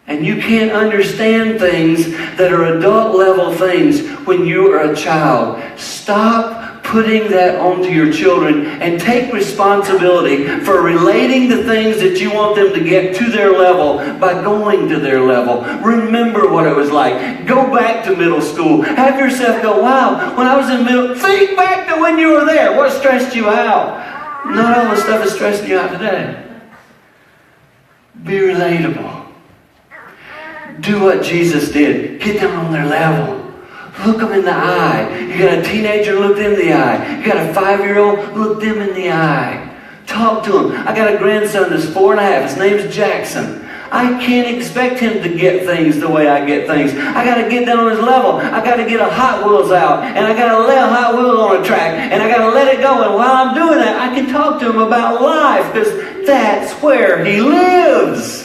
And you can't understand things that are adult level things when you are a child. Stop putting that onto your children and take responsibility for relating the things that you want them to get to their level by going to their level. Remember what it was like. Go back to middle school. Have yourself go, wow, when I was in middle, think back to when you were there. What stressed you out? Not all the stuff is stressing you out today. Be relatable. Do what Jesus did. Get them on their level. Look them in the eye. You got a teenager, look them in the eye. You got a 5-year-old, look them in the eye. Talk to him. I got a grandson that's 4.5. His name's Jackson. I can't expect him to get things the way I get things. I got to get down on his level. I got to get a Hot Wheels out. And I got to lay a Hot Wheel on a track. And I got to let it go. And while I'm doing that, I can talk to him about life. Because that's where he lives.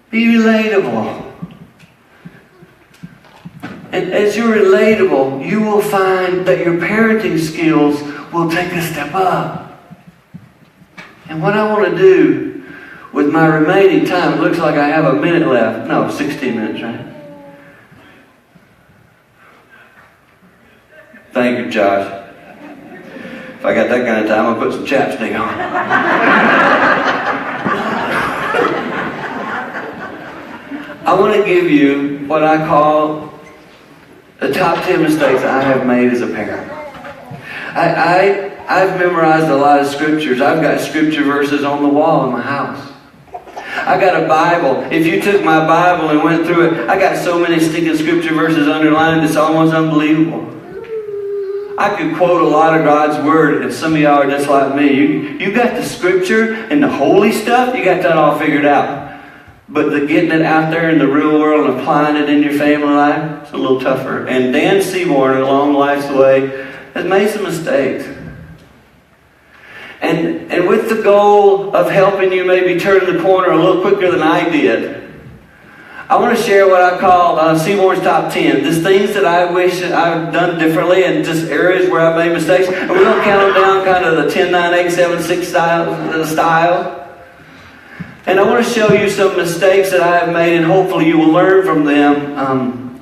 Be relatable. And as you're relatable, you will find that your parenting skills will take a step up. And what I want to do with my remaining time, it looks like I have a minute left. No, 16 minutes, right? Thank you, Josh. If I got that kind of time, I'll put some chapstick on. I want to give you what I call the top 10 mistakes I have made as a parent. I've memorized a lot of scriptures. I've got scripture verses on the wall in my house. I got a Bible. If you took my Bible and went through it, I got so many stinking scripture verses underlined, it's almost unbelievable. I could quote a lot of God's Word, and some of y'all are just like me. You got the scripture and the holy stuff, you got that all figured out. But the getting it out there in the real world and applying it in your family life, it's a little tougher. And Dan Seaborn, along Life's Way, has made some mistakes. And with the goal of helping you maybe turn the corner a little quicker than I did, I want to share what I call Seaborn's Top 10. Just things that I wish that I've done differently and just areas where I've made mistakes. And we're going to count them down kind of the 10, 9, 8, 7, 6 style. And I want to show you some mistakes that I have made, and hopefully you will learn from them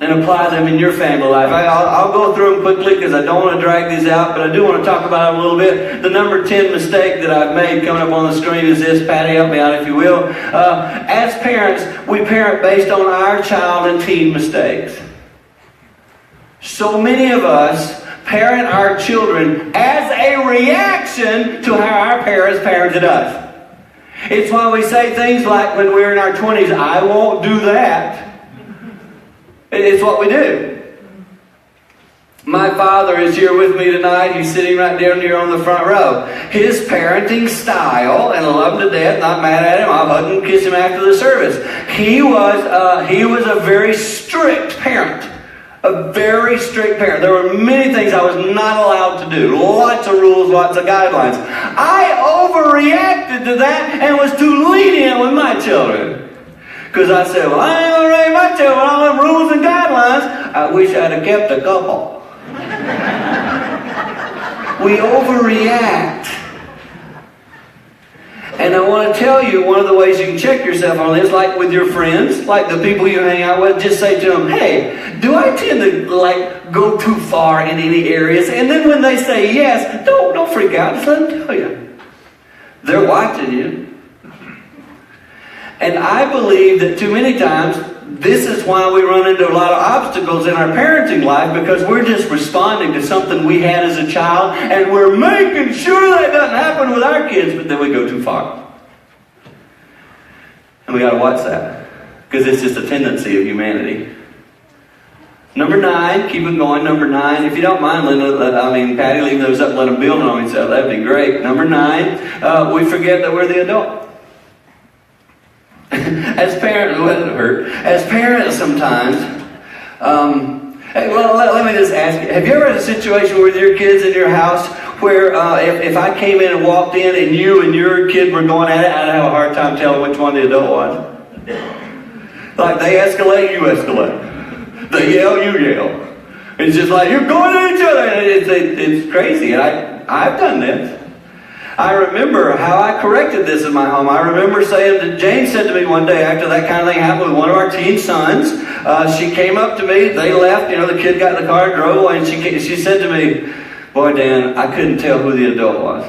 and apply them in your family life. I'll go through them quickly because I don't want to drag these out, but I do want to talk about them a little bit. The number 10 mistake that I've made coming up on the screen is this. Patty, help me out if you will. As parents, we parent based on our child and teen mistakes. So many of us parent our children as a reaction to how our parents parented us. It's why we say things like when we're in our 20s, I won't do that. It's what we do. My father is here with me tonight. He's sitting right down here on the front row. His parenting style, and I love him to death, not mad at him, I'll hug and kiss him after the service. He was a very strict parent. A very strict parent. There were many things I was not allowed to do. Lots of rules, lots of guidelines. I overreacted to that and was too lenient with my children. Because I said, well, I ain't going to raise my children with all them rules and guidelines. I wish I'd have kept a couple. We overreact. And I want to tell you, one of the ways you can check yourself on this, like with your friends, like the people you hang out with, just say to them, hey, do I tend to go too far in any areas? And then when they say yes, don't freak out. Just let them tell you. They're watching you. And I believe that too many times, this is why we run into a lot of obstacles in our parenting life, because we're just responding to something we had as a child, and we're making sure that doesn't happen with our kids, but then we go too far. And we got to watch that, because it's just a tendency of humanity. Number 9, keep it going. Number 9, if you don't mind, Patty, leave those up and let them build on each other. That'd be great. Number 9, we forget that we're the adult. As parents, as parents sometimes, let me just ask you, have you ever had a situation with your kids in your house where if I came in and walked in and you and your kid were going at it, I'd have a hard time telling which one the adult was? Like they escalate, you escalate. They yell, you yell. It's just like, you're going at each other. It's crazy. And I've done this. I remember how I corrected this in my home. I remember saying that Jane said to me one day after that kind of thing happened with one of our teen sons. She came up to me. They left. The kid got in the car and drove away. And she said to me, boy, Dan, I couldn't tell who the adult was.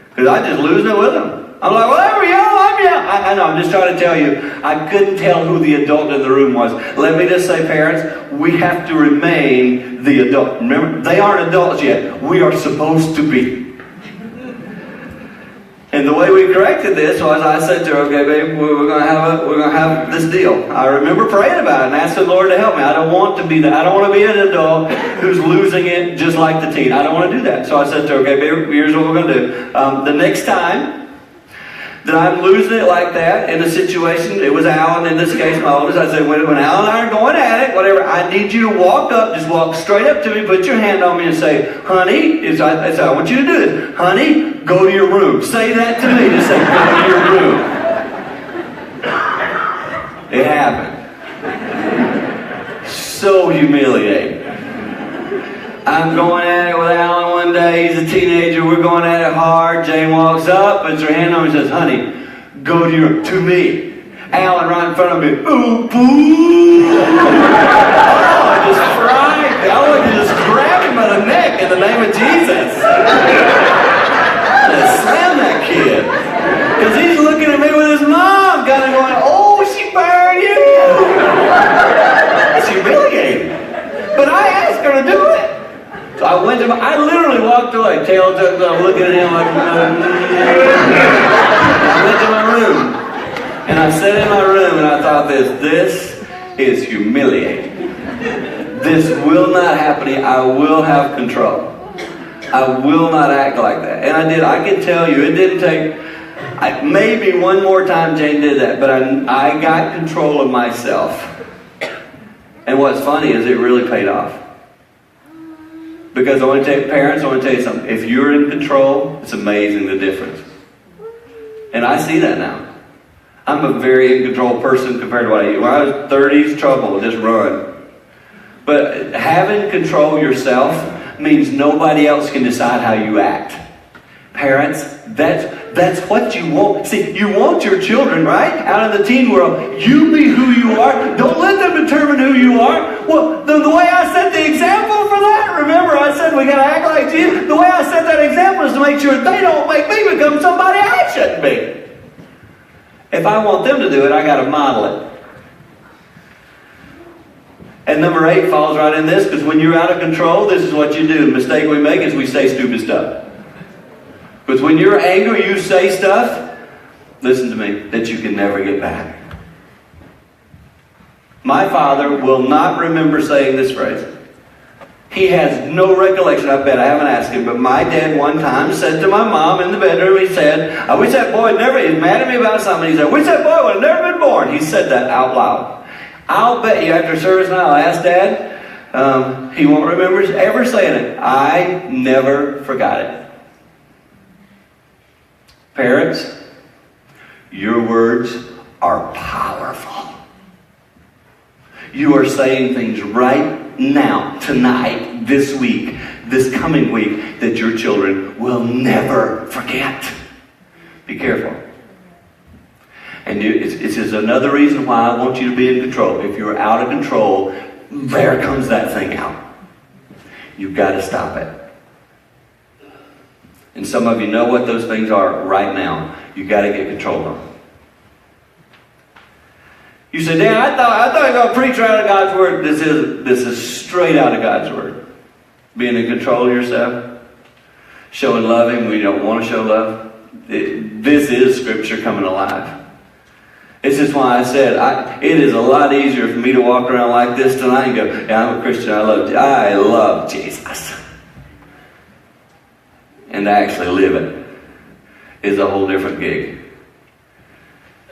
Because I just losing it with them. I'm like, whatever, I'm yelling. I know, I'm just trying to tell you, I couldn't tell who the adult in the room was. Let me just say, parents, we have to remain the adult. Remember, they aren't adults yet. We are supposed to be. And the way we corrected this was, I said to her, okay, babe, we're gonna have this deal. I remember praying about it and asking the Lord to help me. I don't want to be an adult who's losing it just like the teen. I don't want to do that. So I said to her, okay, babe, here's what we're gonna do. The next time that I'm losing it like that in a situation, it was Alan in this case, my oldest. I said, when Alan and I are going at it, whatever, I need you to walk up, just walk straight up to me, put your hand on me and say, honey, I want you to do this. Honey, go to your room. Say that to me. Just say, go to your room. It happened. So humiliating. I'm going at it with Alan one day. He's a teenager. We're going at it hard. Jane walks up, puts her hand on me and says, honey, go to me. Alan right in front of me. Ooh, boo. Oh, I just cried. I wanted to just grab him by the neck in the name of Jesus. I slam that kid. Because he's looking at me with his mom, kind of going, oh, she burned you. It's humiliating. But I asked her to do it. So I literally walked away, tail tucked up, looking at him like, I went to my room. And I sat in my room and I thought this is humiliating. This will not happen. I will have control. I will not act like that. And I did. I can tell you, it didn't take, maybe one more time Jane did that, but I got control of myself. And what's funny is it really paid off. Because parents, I want to tell you something. If you're in control, it's amazing the difference. And I see that now. I'm a very in-control person compared to what I used. When I was 30s, trouble, just run. But having control yourself means nobody else can decide how you act. Parents, that's what you want. See, you want your children, right? Out in the teen world, you be who you are. Don't let them determine who you are. Well, the way I set the example for that, remember I said we got to act like Jesus. The way I set that example is to make sure they don't make me become somebody I shouldn't be. If I want them to do it, I got to model it. And number 8 falls right in this, because when you're out of control, this is what you do. The mistake we make is we say stupid stuff. Because when you're angry, you say stuff, listen to me, that you can never get back. My father will not remember saying this phrase. He has no recollection, I bet. I haven't asked him, but my dad one time said to my mom in the bedroom, he said, I wish that boy had never, he's mad at me about something. He said, I wish that boy would have never been born. He said that out loud. I'll bet you after service now, I'll ask Dad, he won't remember ever saying it. I never forgot it. Parents, your words are powerful. You are saying things right now, tonight, this week, this coming week, that your children will never forget. Be careful. And it's just another reason why I want you to be in control. If you're out of control, there comes that thing out. You've got to stop it. And some of you know what those things are right now. You've got to get control of them. You say, Dan, I thought I was going to preach out of God's Word. This is straight out of God's Word. Being in control of yourself. Showing love when we don't want to show love. This is Scripture coming alive. This is why I said, it is a lot easier for me to walk around like this tonight and go, yeah, I'm a Christian, I love Jesus. And to actually live it is a whole different gig.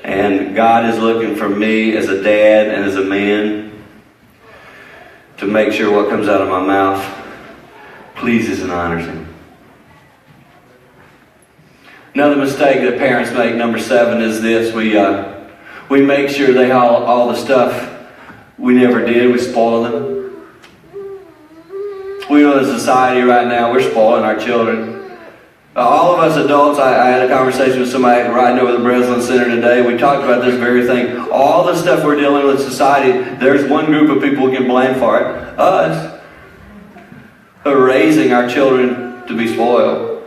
And God is looking for me as a dad and as a man to make sure what comes out of my mouth pleases and honors Him. Another mistake that parents make, number 7, is this. We make sure they all the stuff we never did, we spoil them. We know in society right now, we're spoiling our children. All of us adults, I had a conversation with somebody riding over the Breslin Center today. We talked about this very thing. All the stuff we're dealing with in society, there's one group of people we can blame for it. Us. Who are raising our children to be spoiled.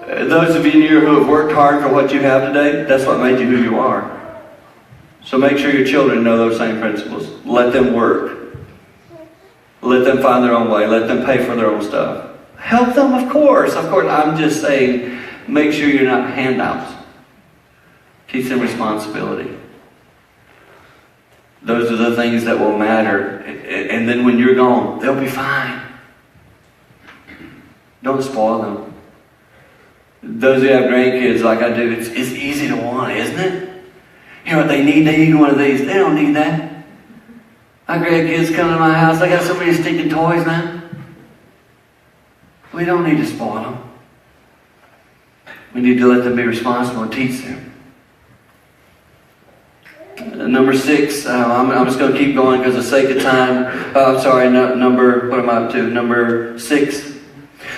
Those of you here who have worked hard for what you have today, that's what made you who you are. So make sure your children know those same principles. Let them work. Let them find their own way. Let them pay for their own stuff. Help them, of course. Of course, I'm just saying, make sure you're not handouts. Teach them responsibility. Those are the things that will matter. And then when you're gone, they'll be fine. Don't spoil them. Those who have grandkids like I do, it's easy to want, isn't it? You know what they need? They need one of these. They don't need that. My grandkids come to my house. I got so many stinking toys now. We don't need to spoil them. We need to let them be responsible and teach them. Number 6, I'm just going to keep going because of the sake of time. What am I up to? Number 6.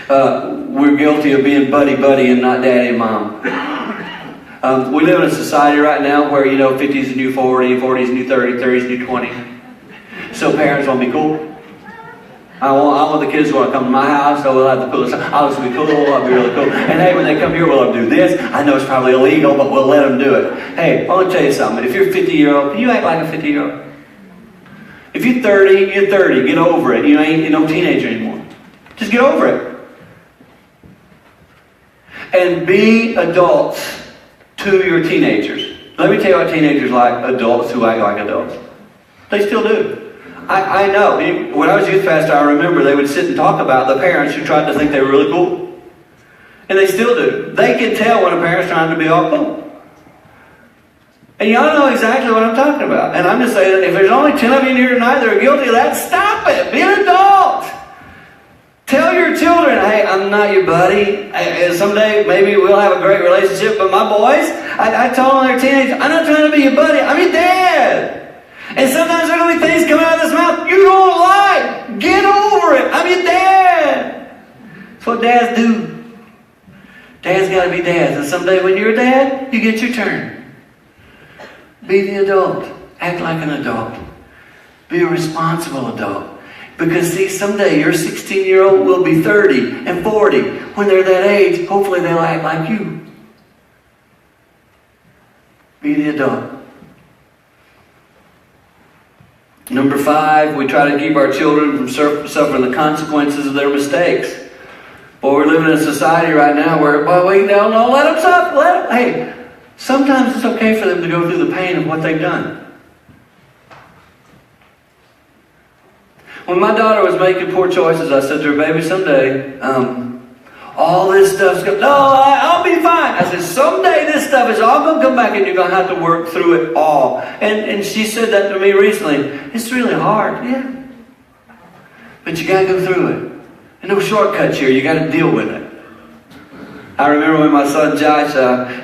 We're guilty of being buddy and not daddy and mom. We live in a society right now where, 50 is the new 40, 40 is the new 30, 30 is the new 20. So parents want to be cool. I want the kids who want to come to my house, so we'll have the coolest. I'll just be cool, I'll be really cool. And hey, when they come here, we'll do this. I know it's probably illegal, but we'll let them do it. Hey, I want to tell you something. If you're a 50-year-old, can you act like a 50-year-old? If you're 30, you're 30. Get over it. You ain't no teenager anymore. Just get over it. And be adults to your teenagers. Let me tell you what teenagers like adults who act like adults. They still do. I know. When I was youth pastor, I remember they would sit and talk about the parents who tried to think they were really cool. And they still do. They can tell when a parent's trying to be all cool. And y'all know exactly what I'm talking about. And I'm just saying that if there's only 10 of you in here tonight that are guilty of that, stop it. Be an adult. Tell your children, hey, I'm not your buddy. Someday maybe we'll have a great relationship. But my boys, I told them they're teenagers, I'm not trying to be your buddy. I'm your dad. And sometimes there are going to be things coming out of this mouth you don't like. Get over it. I'm your dad. That's what dads do. Dads got to be dads. And someday when you're a dad, you get your turn. Be the adult. Act like an adult. Be a responsible adult. Because see, someday your 16-year-old will be 30 and 40. When they're that age, hopefully they'll act like you. Be the adult. Number 5, we try to keep our children from suffering the consequences of their mistakes. But we're living in a society right now where, don't let them suffer. Hey, sometimes it's okay for them to go through the pain of what they've done. When my daughter was making poor choices, I said to her, baby, someday, all this stuff's going to... No, I'll be fine. I said, someday this stuff is all going to come back and you're going to have to work through it all. And she said that to me recently. It's really hard, yeah. But you got to go through it. And no shortcuts here. You got to deal with it. I remember when my son Josh,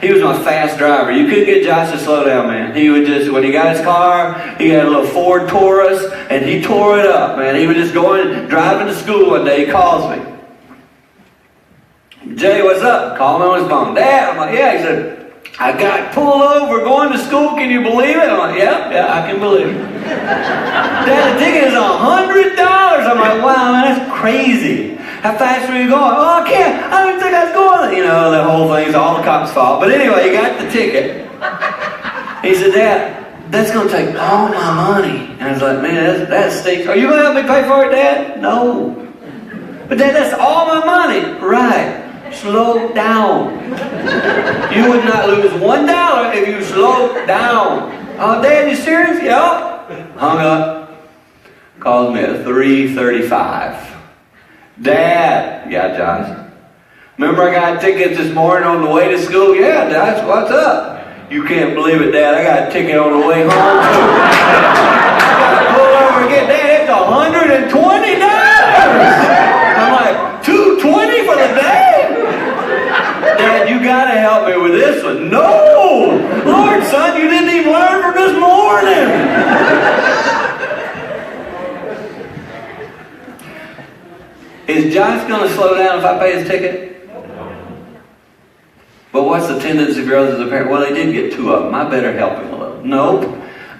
he was my fast driver. You couldn't get Josh to slow down, man. He would just, when he got his car, he had a little Ford Taurus, and he tore it up, man. He would just driving to school one day. He calls me. Jay, what's up? Call me on his phone. Dad, I'm like, yeah. He said, I got pulled over going to school. Can you believe it? I'm like, yeah, I can believe it. Dad, the ticket is $100. I'm like, wow, man, that's crazy. How fast were you going? Oh, I can't. I didn't think I was going. You know, the whole thing's all the cops' fault. But anyway, he got the ticket. He said, Dad, that's going to take all my money. And I was like, man, that stinks. Are you going to help me pay for it, Dad? No. But Dad, that's all my money. Right. Slow down. You would not lose $1 if you slowed down. Oh, Dad, you serious? Yep. Hung up. Called me at 3:35. Dad. Yeah, Josh. Remember I got tickets this morning on the way to school? Yeah, Josh, what's up? You can't believe it, Dad. I got a ticket on the way home, too. I pull over and get Dad, it's $120. I'm like, $220 for the day? Dad, you gotta help me with this one. No! Lord, son, you didn't even learn from this morning. Is Josh gonna slow down if I pay his ticket? But what's the tendency for us as a parent? Well, they did get 2 of them. I better help him a little. Nope.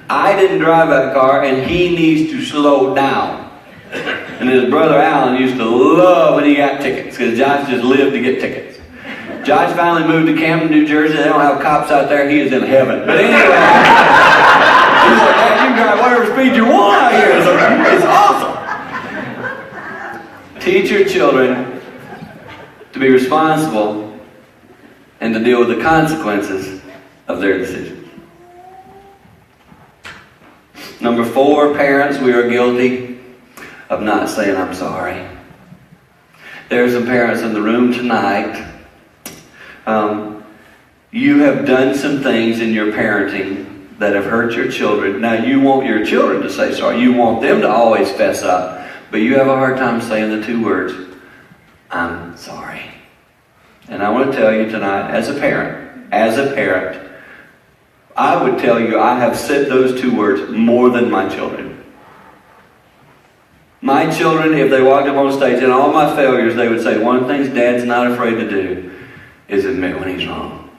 I didn't drive that car, and he needs to slow down. And his brother Alan used to love when he got tickets, because Josh just lived to get tickets. Josh finally moved to Camden, New Jersey. They don't have cops out there. He is in heaven. But anyway, he's like, Dad, you can drive whatever speed you want out here. It's awesome. Teach your children to be responsible and to deal with the consequences of their decisions. Number 4, parents, we are guilty of not saying I'm sorry. There are some parents in the room tonight. You have done some things in your parenting that have hurt your children. Now, you want your children to say sorry. You want them to always fess up. But you have a hard time saying the 2 words, I'm sorry. And I want to tell you tonight, as a parent, I would tell you I have said those 2 words more than my children. My children, if they walked up on stage and all my failures, they would say, one of the things Dad's not afraid to do is admit when he's wrong.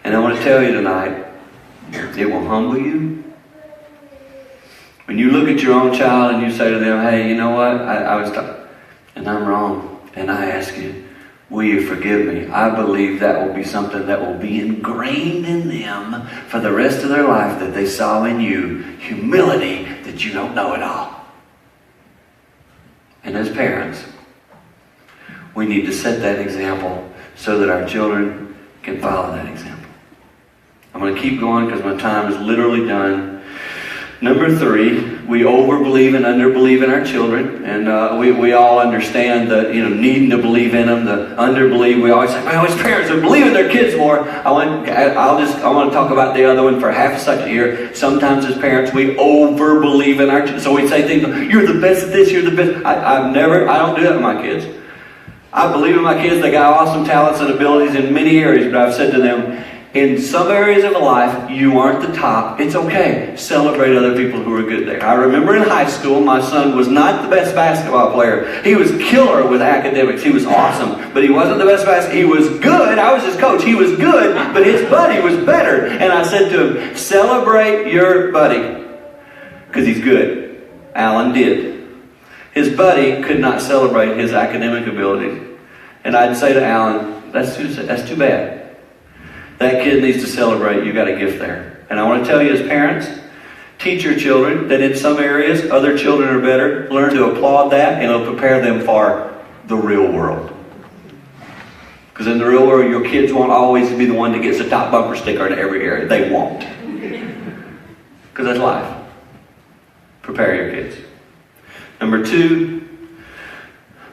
And I want to tell you tonight, it will humble you. When you look at your own child and you say to them, hey, you know what, I was and I'm wrong, and I ask you, will you forgive me? I believe that will be something that will be ingrained in them for the rest of their life, that they saw in you humility, that you don't know it all. And as parents, we need to set that example so that our children can follow that example. I'm going to keep going because my time is literally done. Number 3, we overbelieve and underbelieve in our children, and we all understand the needing to believe in them. The underbelieve, we always say, "Well, as parents are believing their kids more." I want to talk about the other one for half a second here. Sometimes as parents, we overbelieve in our children, so we say things, "You're the best at this. You're the best." I don't do that with my kids. I believe in my kids. They got awesome talents and abilities in many areas, but I've said to them, in some areas of life, you aren't the top. It's okay. Celebrate other people who are good there. I remember in high school, my son was not the best basketball player. He was killer with academics. He was awesome. But he wasn't the best basketball. He was good. I was his coach. He was good, but his buddy was better. And I said to him, celebrate your buddy, because he's good. Alan did. His buddy could not celebrate his academic abilities. And I'd say to Alan, that's too bad. That kid needs to celebrate. You got a gift there. And I want to tell you as parents, teach your children that in some areas other children are better. Learn to applaud that, and it'll prepare them for the real world. Because in the real world, your kids won't always be the one that gets the top bumper sticker in every area. They won't. Because that's life. Prepare your kids. Number 2,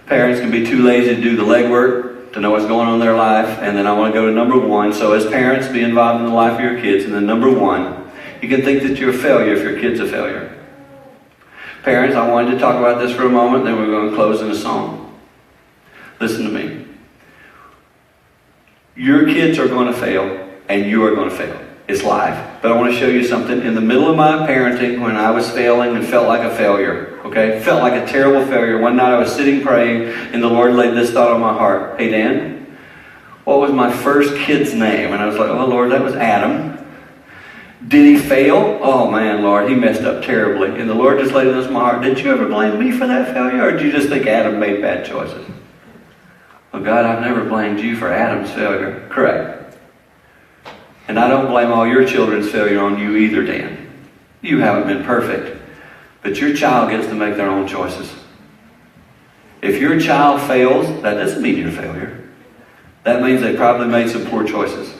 parents can be too lazy to do the legwork to know what's going on in their life. And then I want to go to number 1. So as parents, be involved in the life of your kids. And then number 1, you can think that you're a failure if your kid's a failure. Parents, I wanted to talk about this for a moment, then we're going to close in a song. Listen to me. Your kids are going to fail, and you are going to fail. It's life. But I want to show you something. In the middle of my parenting, when I was failing and felt like a failure, okay? Felt like a terrible failure. One night I was sitting praying, and the Lord laid this thought on my heart. Hey, Dan, what was my first kid's name? And I was like, oh, Lord, that was Adam. Did he fail? Oh, man, Lord, he messed up terribly. And the Lord just laid this on my heart. Did you ever blame me for that failure, or did you just think Adam made bad choices? Well, God, I've never blamed you for Adam's failure. Correct. And I don't blame all your children's failure on you either, Dan. You haven't been perfect. But your child gets to make their own choices. If your child fails, that doesn't mean you're a failure. That means they probably made some poor choices.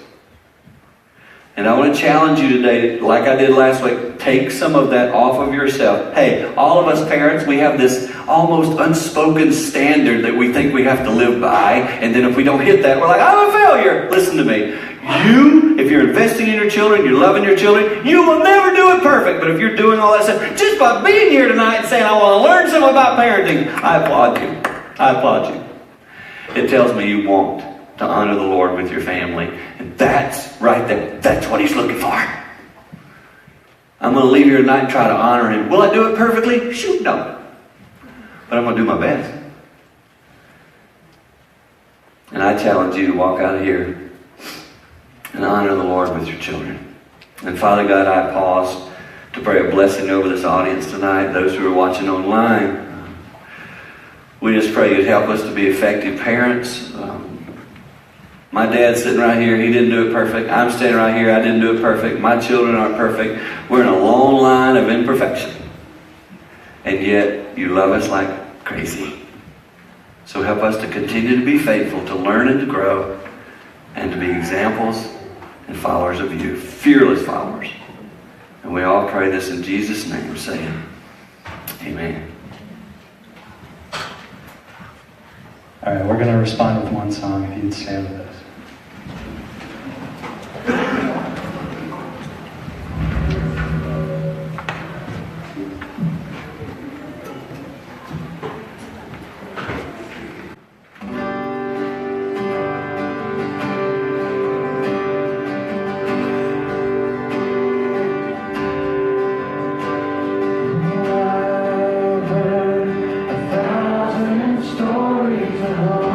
And I want to challenge you today, like I did last week, take some of that off of yourself. Hey, all of us parents, we have this almost unspoken standard that we think we have to live by. And then if we don't hit that, we're like, I'm a failure. Listen to me. You, if you're investing in your children, you're loving your children, you will never do it perfect. But if you're doing all that stuff, just by being here tonight and saying, I want to learn something about parenting, I applaud you. I applaud you. It tells me you want to honor the Lord with your family. And that's right there. That's what He's looking for. I'm going to leave here tonight and try to honor Him. Will I do it perfectly? Shoot, no. But I'm going to do my best. And I challenge you to walk out of here and honor the Lord with your children. And Father God, I pause to pray a blessing over this audience tonight, those who are watching online. We just pray You'd help us to be effective parents. My dad's sitting right here. He didn't do it perfect. I'm standing right here. I didn't do it perfect. My children aren't perfect. We're in a long line of imperfection. And yet, You love us like crazy. So help us to continue to be faithful, to learn and to grow, and to be examples and followers of You, fearless followers. And we all pray this in Jesus' name, saying, amen. All right, we're going to respond with one song, if you'd stand with us. Stories of what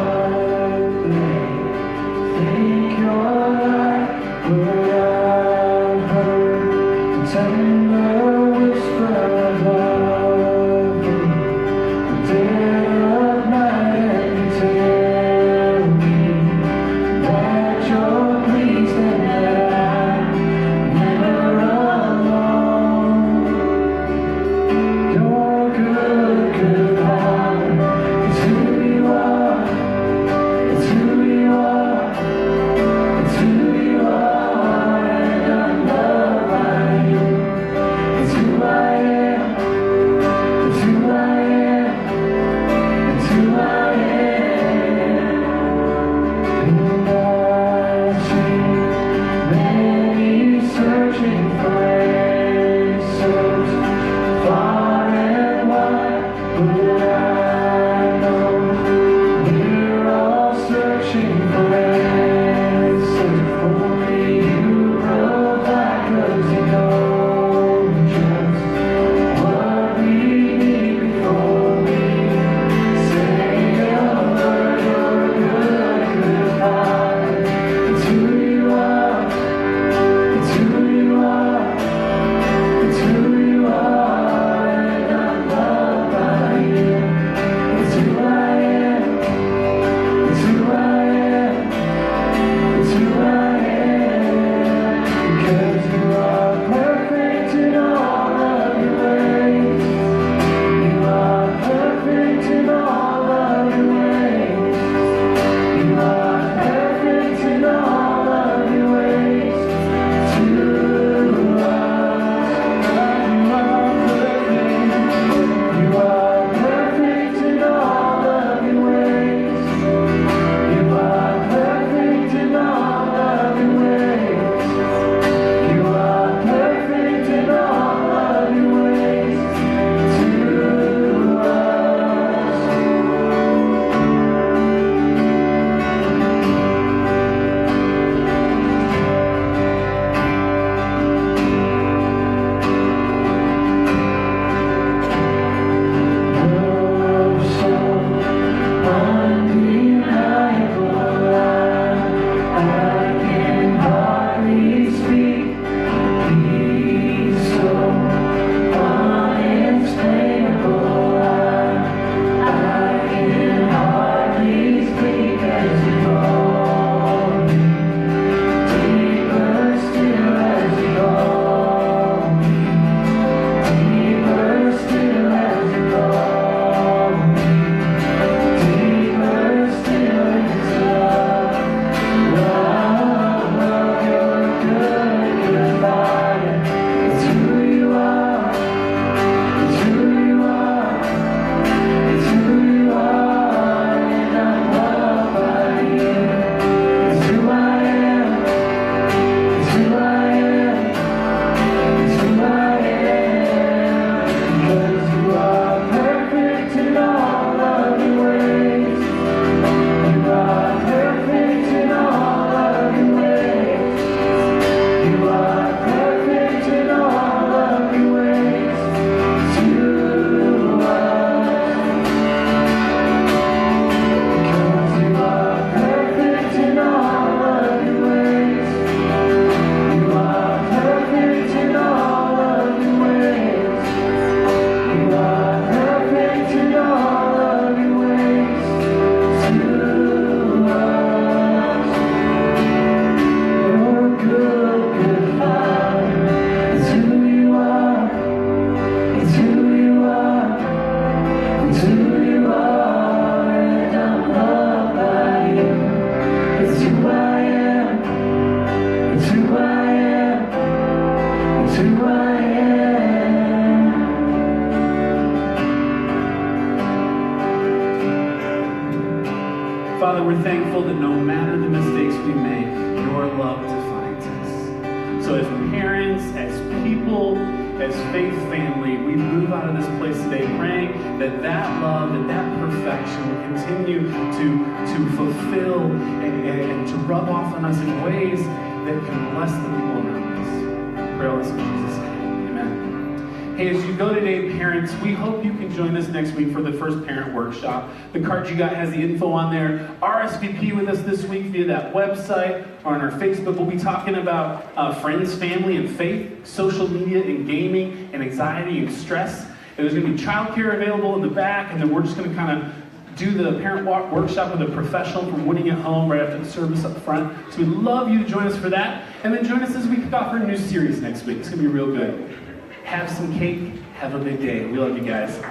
we're thankful that no matter the mistakes we make, your love defines us. So as parents, as people, as faith family, we move out of this place today praying that that love and that perfection will continue to fulfill and to rub off on us in ways that can bless the people around us. Pray all this in Jesus' name. Amen. Hey, as you go today, parents, we hope you can join us next week for the first parent workshop. The card you got has the info on there. RSVP with us this week via that website or on our Facebook. We'll be talking about friends, family, and faith, social media and gaming, and anxiety and stress. There's going to be childcare available in the back, and then we're just going to kind of do the parent walk workshop with a professional from Winning at Home right after the service up front. So we'd love you to join us for that. And then join us as we kick off our new series next week. It's going to be real good. Have some cake. Have a big day. We love you guys.